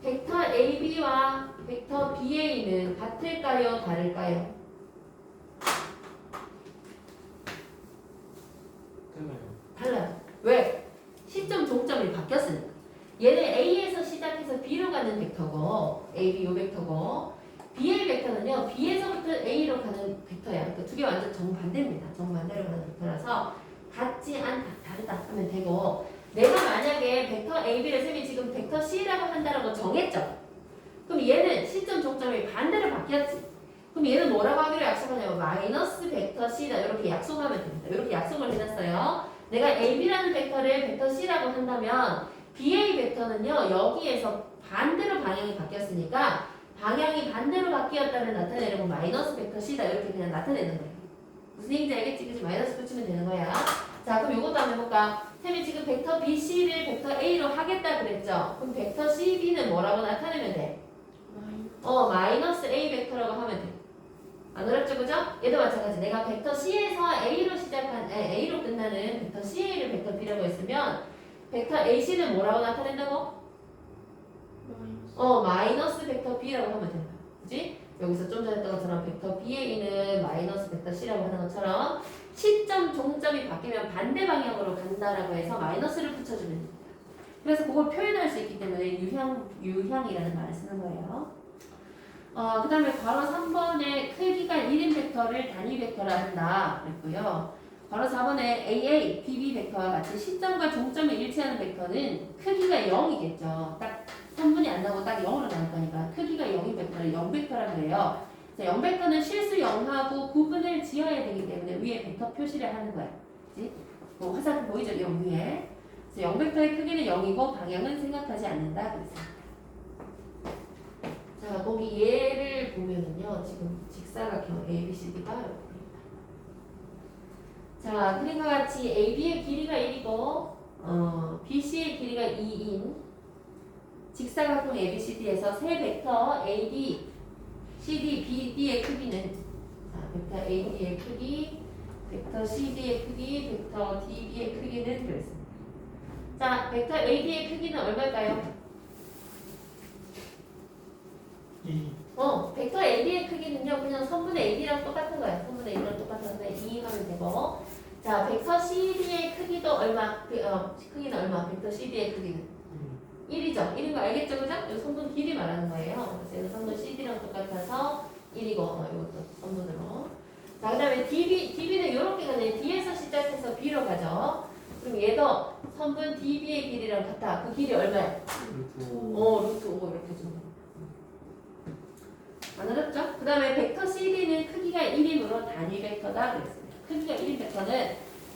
벡터 AB와 벡터 BA는 같을까요? 다를까요? 달라요. 왜? 시점 종점이 바뀌었으니까. 얘는 A에서 시작해서 B로 가는 벡터고 AB 요 벡터고 BA 벡터는요 B에서부터 A로 가는 벡터야. 그러니까 두 개 완전 정반대입니다. 정반대로 가는 벡터라서 같지 않다, 다르다 하면 되고 내가 만약에 벡터 AB를 쌤이 지금 벡터 C라고 한다는 거 정했죠? 그럼 얘는 시점 종점이 반대로 바뀌었지. 그럼 얘는 뭐라고 하기로 약속하냐면 마이너스 벡터 C다 이렇게 약속하면 됩니다. 이렇게 약속을 해놨어요. 내가 AB라는 벡터를 벡터 C라고 한다면 BA 벡터는요 여기에서 반대로 방향이 바뀌었으니까 방향이 반대로 바뀌었다를 나타내려고 마이너스 벡터 C다 이렇게 그냥 나타내는 거예요. 무슨 얘기인지 알겠지? 그치? 마이너스 붙이면 되는 거야. 자 그럼 이것도 한번 해볼까? 쌤이 지금 벡터 BC를 벡터 A로 하겠다 그랬죠? 그럼 벡터 CB는 뭐라고 나타내면 돼? 마이너스 A 벡터라고 하면 돼. 안 어렵죠, 그죠? 얘도 마찬가지. 내가 벡터 C에서 A로 끝나는 벡터 CA를 벡터 B라고 했으면 벡터 AC는 뭐라고 나타낸다고? 마이너스 벡터 B라고 하면 된다. 그지? 여기서 좀 전에 했던 것처럼 벡터 BA는 마이너스 벡터 C라고 하는 것처럼 시점, 종점이 바뀌면 반대 방향으로 간다라고 해서 마이너스를 붙여주면 됩니다. 그래서 그걸 표현할 수 있기 때문에 유형이라는 말을 쓰는 거예요. 그 다음에 괄호 3번에 크기가 1인 벡터를 단위 벡터라 한다 그랬고요. 괄호 4번에 AA, BB 벡터와 같이 시점과 종점이 일치하는 벡터는 크기가 0이겠죠. 딱 선분이 안 나오고 딱 0으로 나올 거니까 크기가 0인 벡터를 0벡터라 그래요. 0벡터는 실수 0하고 구분을 지어야 되기 때문에 위에 벡터 표시를 하는 거야. 그치? 화살표 보이죠? 0 위에. 그래서 0벡터의 크기는 0이고 방향은 생각하지 않는다 그랬어요. 자, 거기 얘를 보면은요, 지금 직사각형 ABCD가 이렇게 됩니다. 자, 그림과 같이 AB의 길이가 1이고, BC의 길이가 2인 직사각형 ABCD에서 세 벡터 AD, CD, BD의 크기는 자, 벡터 AD의 크기, 벡터 CD의 크기, 벡터 DB의 크기는 그랬습니다. 자, 벡터 AD의 크기는 얼마일까요? 벡터 AD의 크기는요, 그냥 선분의 AD랑 똑같은 거야. 선분의 AD랑 똑같은데 2 하면 되고. 자, 벡터 CD의 크기도 얼마? 크기는 얼마? 벡터 CD의 크기는 1이죠. 1인 거 알겠죠, 그죠? 이 선분 길이 말하는 거예요. 그래서 얘는 선분 CD랑 똑같아서 1이고, 이것도 선분으로. 자, 그 다음에 DB는 이렇게 가네. D에서 시작해서 B로 가죠. 그럼 얘도 선분 DB의 길이랑 같아. 그 길이 얼마야? 루트 5 이렇게 주는 거야. 안 어렵죠? 그 다음에 벡터 CD는 크기가 1이므로 단위 벡터다 그랬습니다. 크기가 1인 벡터는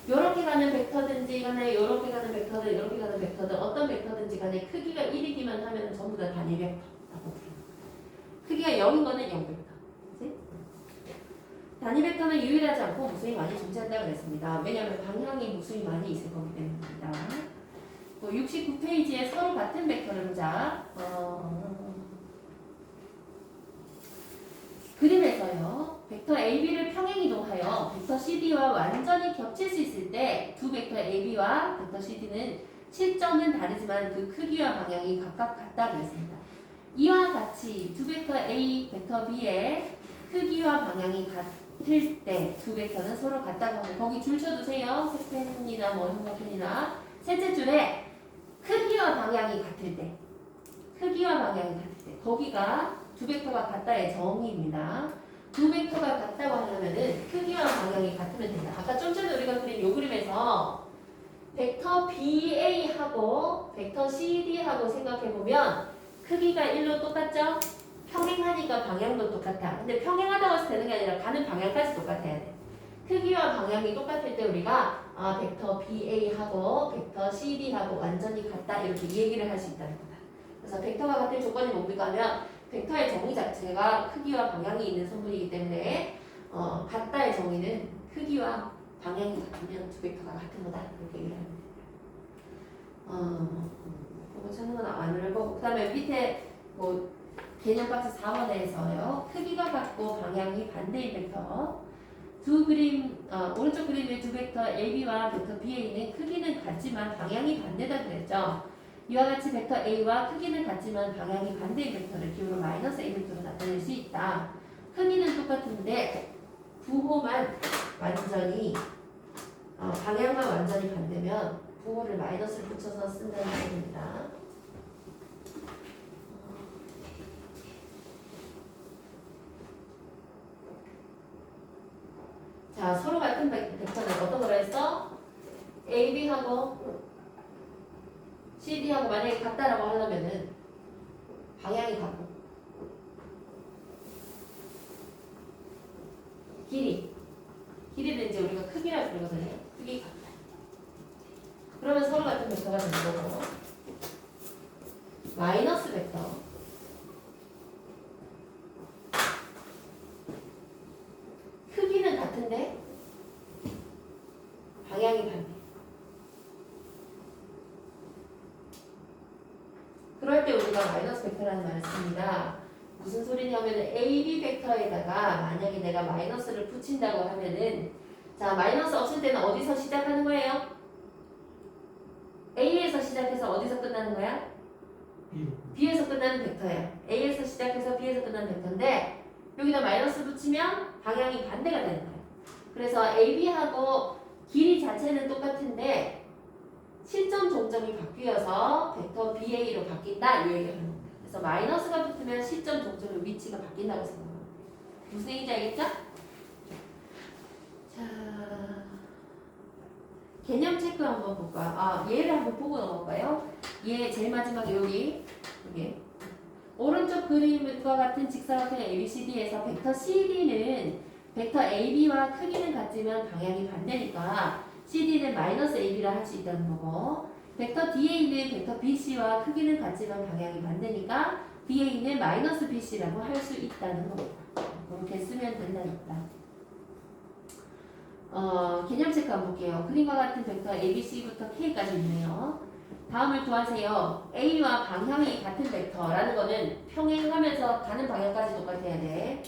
요렇게 가는 벡터든지 간에 요렇게 가는 벡터든 이렇게 가는 벡터든 어떤 벡터든지 간에 크기가 1이기만 하면 전부 다 단위 벡터라고 부릅니다. 크기가 0인 거는 0벡터. 그치? 단위 벡터는 유일하지 않고 무수히 많이 존재한다고 그랬습니다. 왜냐하면 방향이 무수히 많이 있을 거기 때문입니다. 69페이지에 서로 같은 벡터를 보자. 그림에서요. 벡터 A AB를 평행이동하여 벡터 CD와 완전히 겹칠 수 있을 때 두 벡터 AB와 벡터 CD는 실점은 다르지만 그 크기와 방향이 각각 같다고 했습니다. 이와 같이 두 벡터 A, 벡터 B의 크기와 방향이 같을 때 두 벡터는 서로 같다고 하면 거기 줄 쳐두세요. 색펜이나 뭐 형광펜이나 셋째 줄에 크기와 방향이 같을 때 거기가 두 벡터가 같다의 정의입니다. 두 벡터가 같다고 하려면은 크기와 방향이 같으면 된다. 아까 좀 전에 우리가 그린 요 그림에서 벡터 BA하고 벡터 CD하고 생각해보면 크기가 1로 똑같죠? 평행하니까 방향도 똑같아. 근데 평행하다고 해서 되는 게 아니라 가는 방향까지 똑같아야 돼. 크기와 방향이 똑같을 때 우리가 벡터 BA하고 벡터 CD하고 완전히 같다 이렇게 얘기를 할 수 있다는 거다. 그래서 벡터가 같은 조건이 뭡니까 하면 벡터의 정의 자체가 크기와 방향이 있는 성분이기 때문에 같다의 정의는 크기와 방향이 같으면 두 벡터가 같은 거다 이렇게 얘기를 합니다. 이거 찾는 건 안 어려워. 그 다음에 밑에 뭐 개념 박스 4번에서요. 크기가 같고 방향이 반대인 벡터. 두 그림, 오른쪽 그림의 두 벡터 AB와 벡터 BA는 크기는 같지만 방향이 반대다 그랬죠. 이와 같이 벡터 A와 크기는 같지만 방향이 반대인 벡터를 기호로 마이너스 A 벡터로 나타낼 수 있다. 크기는 똑같은데 부호만 완전히 방향만 완전히 반대면 부호를 마이너스를 붙여서 쓴다는 얘기입니다. 자, 서로 같은 벡터는 어떤 거라 했어? AB하고 CD하고 만약에 같다라고 하려면은 방향이 같고 길이는 이제 우리가 크기라고 부르거든요. 크기 같다. 그러면 서로 같은 벡터가 되는 거고 마이너스 벡터 크기는 같은데 방향이 반대. 그럴 때 우리가 마이너스 벡터라는 말을 씁니다. 무슨 소리냐면 AB 벡터에다가 만약에 내가 마이너스를 붙인다고 하면은 자 마이너스 없을 때는 어디서 시작하는 거예요? A에서 시작해서 어디서 끝나는 거야? B에서 끝나는 벡터야. A에서 시작해서 B에서 끝나는 벡터인데 여기다 마이너스 붙이면 방향이 반대가 되는 거야. 그래서 AB하고 길이 자체는 똑같은데 실점 종점이 바뀌어서 벡터 BA로 바뀐다 이 얘기를 하는 겁니다. 그래서 마이너스가 붙으면 실점 종점의 위치가 바뀐다고 생각합니다. 무슨 얘기인지 알겠죠? 자, 개념 체크 한번 볼까? 얘를 한번 보고 넘어갈까요? 얘 제일 마지막에 여기 오른쪽 그림과 같은 직사각형 ABCD에서 벡터 CD는 벡터 AB와 크기는 같지만 방향이 반대니까 CD는 마이너스 AB라 할 수 있다는 거고 벡터 DA는 벡터 BC와 크기는 같지만 방향이 반대니까 DA는 마이너스 BC라고 할 수 있다는 겁니다. 이렇게 쓰면 된다는 거다. 개념 체크 한번 볼게요. 그림과 같은 벡터 ABC부터 K까지 있네요. 다음을 구하세요. A와 방향이 같은 벡터라는 거는 평행하면서 가는 방향까지 똑같아야 돼.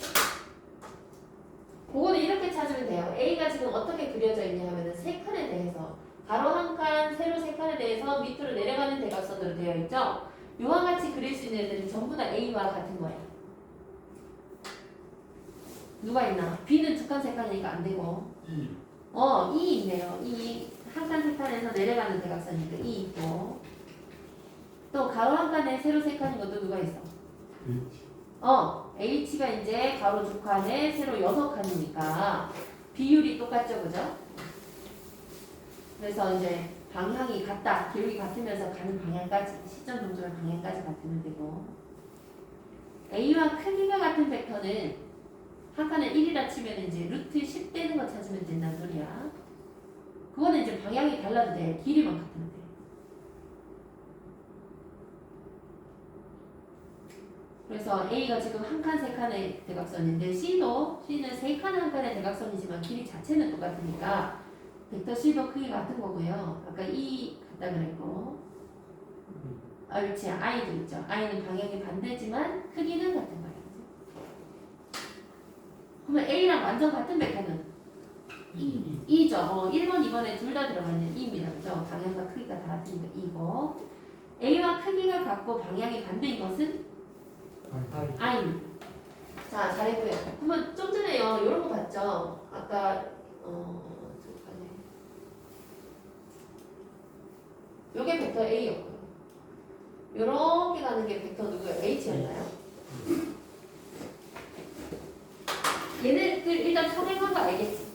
그거는 이렇게 찾으면 돼요. A가 지금 어떻게 그려져 있냐 하면은 세 칸에 대해서 가로 한 칸, 세로 세 칸에 대해서 밑으로 내려가는 대각선으로 되어 있죠. 이와 같이 그릴 수 있는 애들은 전부 다 A와 같은 거예요. 누가 있나? B는 두 칸, 세 칸이니까 안 되고. E 있네요. E 한 칸, 세 칸에서 내려가는 대각선이니까 E 있고. 또 가로 한 칸에 세로 세 칸인 것도 누가 있어? H가 이제 가로 두 칸에 세로 여섯 칸이니까 비율이 똑같죠, 그죠? 그래서 이제 방향이 같다, 기울기 같으면서 가는 방향까지, 시점 종점의 방향까지 같으면 되고 A와 크기가 같은 벡터는 한 칸에 1이라 치면 이제 루트 10 되는 거 찾으면 된다는 소리야. 그거는 이제 방향이 달라도 돼, 길이만 같으면 돼. 그래서 A가 지금 한 칸, 세 칸의 대각선인데 C는 세 칸, 한 칸의 대각선이지만 길이 자체는 똑같으니까 벡터 C도 크기 같은 거고요. 아까 E 같다 그랬고 그렇지. I도 있죠. I는 방향이 반대지만 크기는 같은 거예요. 그러면 A랑 완전 같은 벡터는 2죠. 1번, 2번에 둘 다 들어가 있는 2입니다. 그죠? 방향과 크기가 다 같으니까 2고 A와 크기가 같고 방향이 반대인 것은 I입니다. 자, 잘했고요. 그러면 좀 전에요. 이런 거 봤죠? 아까 잠깐만요. 요게 벡터 A였고요. 요렇게 가는 게 벡터 누구예요? H였나요? 얘네들 일단 평행한 거 알겠지?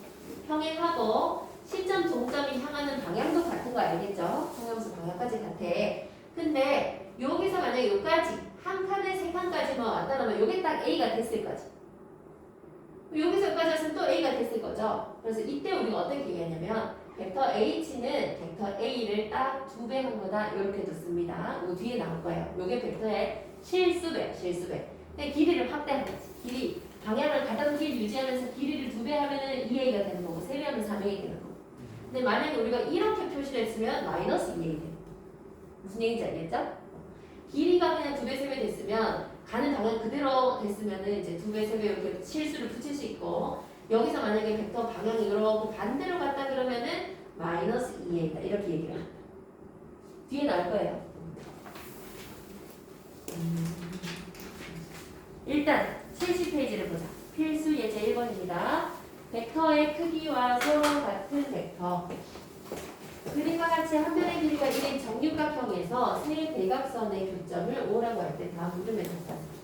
평행하고 시점 종점이 향하는 방향도 같은 거 알겠죠? 평행함수 방향까지 같아. 근데 여기서 만약에 여기까지 한 칸에 세 칸까지 뭐 왔다 놓으면 요게 딱 A가 됐을 거지. 여기서 여기까지 왔으면 또 A가 됐을 거죠. 그래서 이때 우리가 어떻게 얘기하냐면 벡터 H는 벡터 A를 딱 2배 한 거다 이렇게 뒀습니다. 요 뒤에 나올 거예요. 요게 벡터의 실수배, 실수배. 근데 길이를 확대하는 거지. 길이 방향을 가던 길 유지하면서 길이를 2배 하면은 2A가 되는 거고 3배 하면 3A 되는 거고. 근데 만약에 우리가 이렇게 표시를 했으면 마이너스 2A 되는 거고. 무슨 얘기인지 알겠죠? 길이가 그냥 2배, 3배 됐으면 가는 방향 그대로 됐으면은 이제 2배, 3배 이렇게 실수를 붙일 수 있고 여기서 만약에 벡터 방향이 이렇게 반대로 갔다 그러면은 마이너스 2A다 이렇게 얘기를 합니다. 뒤에 나올 거예요. 일단 70페이지를 보자. 필수 예제 1번입니다. 벡터의 크기와 서로 같은 벡터. 그림과 같이 한 변의 길이가 1인 정육각형에서 세 대각선의 교점을 5라고 할 때 다음 물음에 답하세요.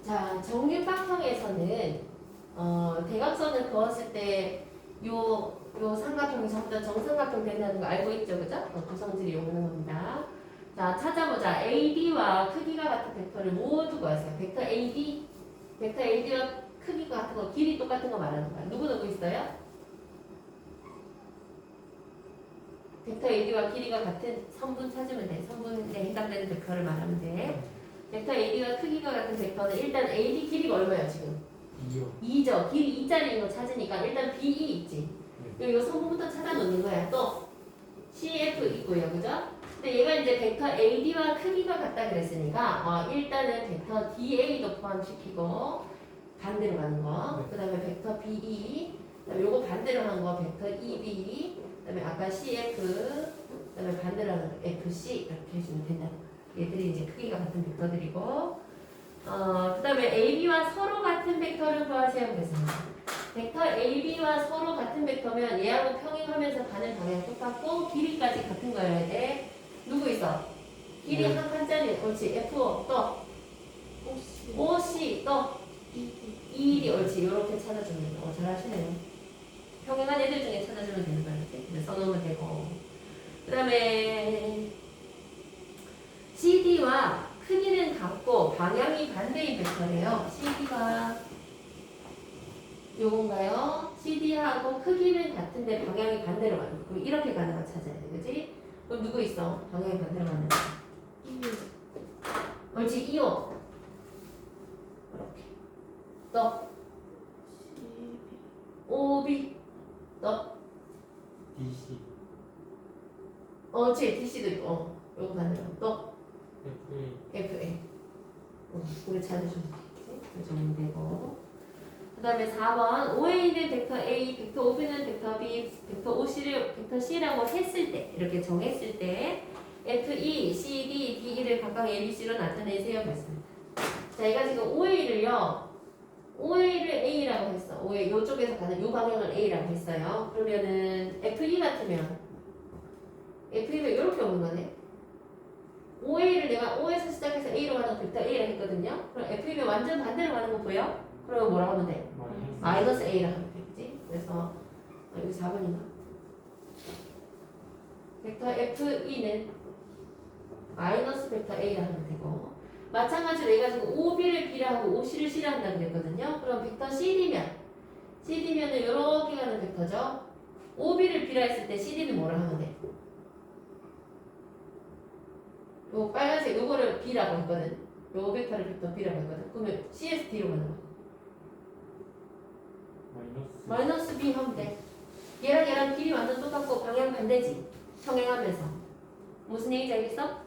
자, 정육각형에서는 대각선을 그었을 때 요 삼각형이 전부 다 정삼각형 된다는 거 알고 있죠, 그죠? 구성질이 요구는 겁니다. 자, 찾아보자. AD와 크기가 같은 벡터를 모두 구하세요. 벡터 AD와 크기가 같은 거, 길이 똑같은 거 말하는 거야. 누구 있어요? 벡터 AD와 길이가 같은 선분 찾으면 돼. 선분에 해당되는 벡터를 말하면 돼. 벡터 AD와 크기가 같은 벡터는 일단 AD 길이가 얼마야 지금? 2죠. 길이 2짜리인 거 찾으니까 일단 BE 있지. 요 성분부터 찾아 놓는 거야. 또 CF 있고요. 그죠? 근데 얘가 이제 벡터 AD와 크기가 같다 그랬으니까 일단은 벡터 DA도 포함시키고 반대로 가는 거. 그 다음에 벡터 BE 그 다음에 요거 반대로 하는 거 벡터 EB 그 다음에 아까 CF 그 다음에 반대로 하는 거 FC 이렇게 해주면 된다는 거. 얘들이 이제 크기가 같은 벡터들이고 그 다음에 AB와 서로 같은 벡터를 구하세요 그랬습니다. 벡터 AB와 서로 같은 벡터면 얘하고 평행하면서 가는 방향 똑같고 길이까지 같은 거여야 돼. 누구 있어? 길이 한 칸짜리 옳지. F5 또 OC 또 ED 옳지. 이렇게 찾아주면 잘하시네요. 평행한 애들 중에 찾아주면 되는 거야. 이렇게 써놓으면 되고 그 다음에 CD와 크기는 같고 방향이 반대인 벡터래요. CD가 요건가요? CD하고 크기는 같은데 방향이 반대로 가는 거. 그럼 이렇게 가는 거 찾아야 돼. 그지? 그럼 누구 있어? 방향이 반대로 가는 거. 옳지. 2호. 이렇게. 또 OB. 또 DC 옳지. DC도 있고. 요거 반대로. 또 FA. 우리 찾아주면 되겠지? 그 되고. 그 다음에 4번. O에 있는 벡터 A, 벡터 OB는 벡터 B, 벡터 OC를 벡터 C라고 했을 때, 이렇게 정했을 때, FE, CD, DE를 각각 ABC로 나타내세요. 그랬습니다. 자, 얘가 지금 OA를요, OA를 A라고 했어. OA, 요쪽에서 가는 요 방향을 A라고 했어요. 그러면은 FE 같으면, FE면 이렇게 오는 거네. OA를 내가 O에서 시작해서 A로 가는 벡터 A라 했거든요. 그럼 F이면 완전 반대로 가는 거 보여? 그러면 뭐라고 하면 돼? 마이너스 A라 하면 되겠지? 그래서 여기 4번인가? 벡터 FE는 마이너스 벡터 A라 하면 되고 마찬가지로 해가지고 OB를 B라 하고 OC를 C라 한다고 그랬거든요. 그럼 벡터 CD면은 이렇게 가는 벡터죠. OB를 B라 했을 때 CD는 뭐라 하면 돼? 요 빨간색 요거를 B라고 했거든. 요 벡터를 벡터 B라고 했거든. 그러면 CS D로 가는 거야. 마이너스 B 하면 돼. 얘랑 길이 완전 똑같고 방향 반대지. 평행하면서. 무슨 얘기인지 알겠어?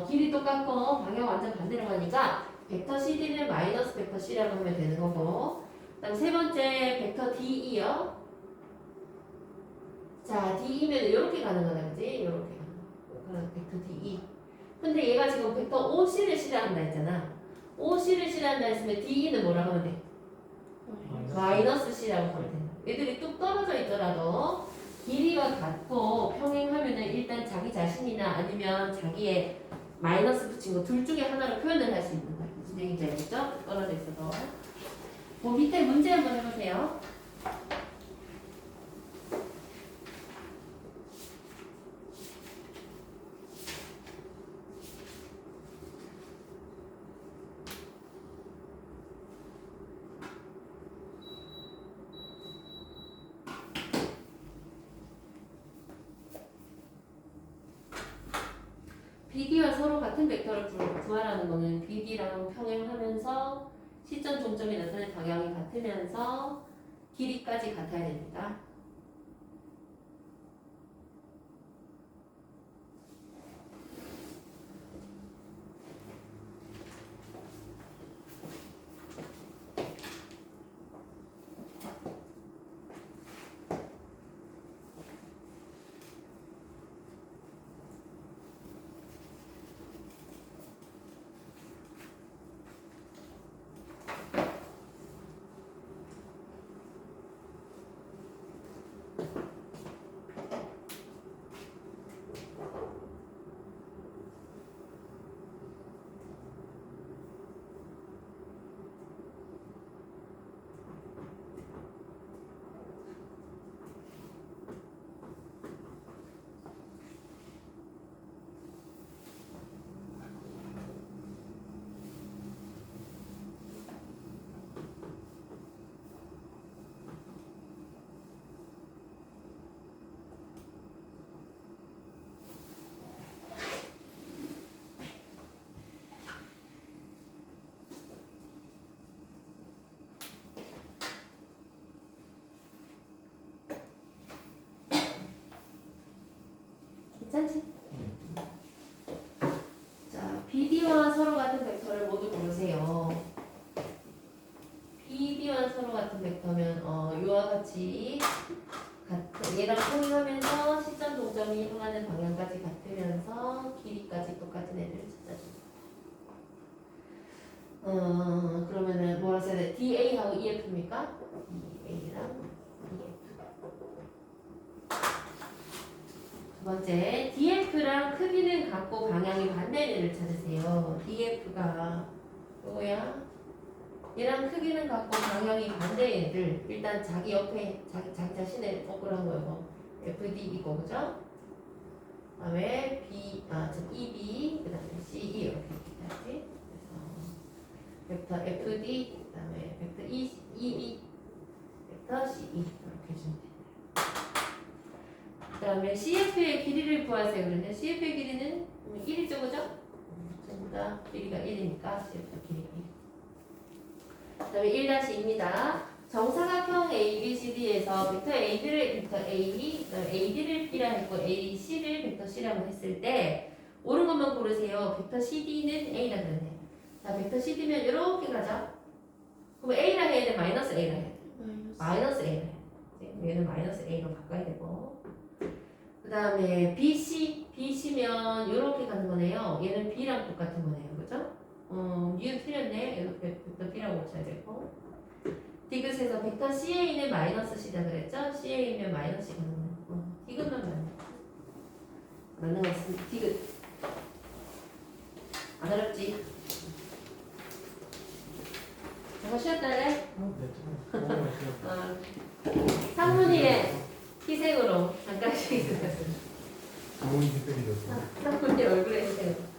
길이 똑같고 방향 완전 반대로 가니까 벡터 CD는 마이너스 벡터 C라고 하면 되는 거고. 그다음 세 번째 벡터 DE요. 자, DE면 이렇게 가는 거다, 그지? 이렇게 가는 거. 그럼 벡터 DE. 근데 얘가 지금 벡터 OC를 실현한다 했잖아. OC를 실현한다 했으면 DE는 뭐라고 하면 돼? 마이너스 C라고 하면 된다. 얘들이 뚝 떨어져 있더라도 길이가 같고 평행하면은 일단 자기 자신이나 아니면 자기의 마이너스 붙인 거 둘 중에 하나로 표현을 할 수 있는 거야. 무슨 얘기인지 알겠죠? 떨어져 있어도. 그 밑에 문제 한번 해보세요. BD와 서로 같은 벡터를 구하라는 거는 BD랑 평행하면서 시점 종점이 나타나는 방향이 같으면서 길이까지 같아야 됩니다. 괜찮지? 자, BD와 서로 같은 벡터를 모두 고르세요. BD와 서로 같은 벡터면 이와 같이 얘랑 평행하면서 시점 동점이 향하는 방향까지 같으면서 길이까지 똑같은 애들을 찾아줍니다. 그러면은 뭐라 써야 돼? DA하고 EF입니까? DA랑 두 번째, DF랑 크기는 같고 방향이 반대인 애를 찾으세요. DF가 뭐야? 얘랑 크기는 같고 방향이 반대인 애들. 일단 자기 옆에 자기 자신의 거꾸로한 거고 FD 이거 그죠? 그다음에 EB 그다음에 CE 이렇게 해야지. 그래서 벡터 FD 그다음에 벡터 EB 벡터 CE 이렇게 해주면 돼. 그 다음에 CF의 길이를 구하세요. 그런데 CF의 길이는 1이죠, 그죠? 전부 다 길이가 1이니까 CF의 길이가 1. 그 다음에 1-2입니다. 정사각형 ABCD에서 벡터 AB를 벡터 A, 그다음에 AD를 B라 했고 AC를 벡터 C라고 했을 때 옳은 것만 고르세요. 벡터 CD는 A라 그러네. 자, 벡터 CD면 이렇게 가죠. 그럼 A라 해야 돼? 마이너스 A라 해야 돼? 마이너스 A라 해야 돼. 얘는 마이너스 A로 바꿔야 되고. 그 다음에 BC면 이렇게 가는 거네요. 얘는 B랑 똑같은 거네요. 그죠? 니은 틀렸네. 이렇게 벡터 B라고 고쳐야 되고. 디귿에서 벡터 CA는 마이너스 C다 그랬죠? CA면 마이너스 C 가는 거예요. 디귿만 맞는 거 같습니다. 디귿. 안 어렵지? 잠깐 쉬었다 할래? 상문이의 희생으로 잠깐 쉬겠습니다. 좋은 희생이었어. 상문이 얼굴에 희생.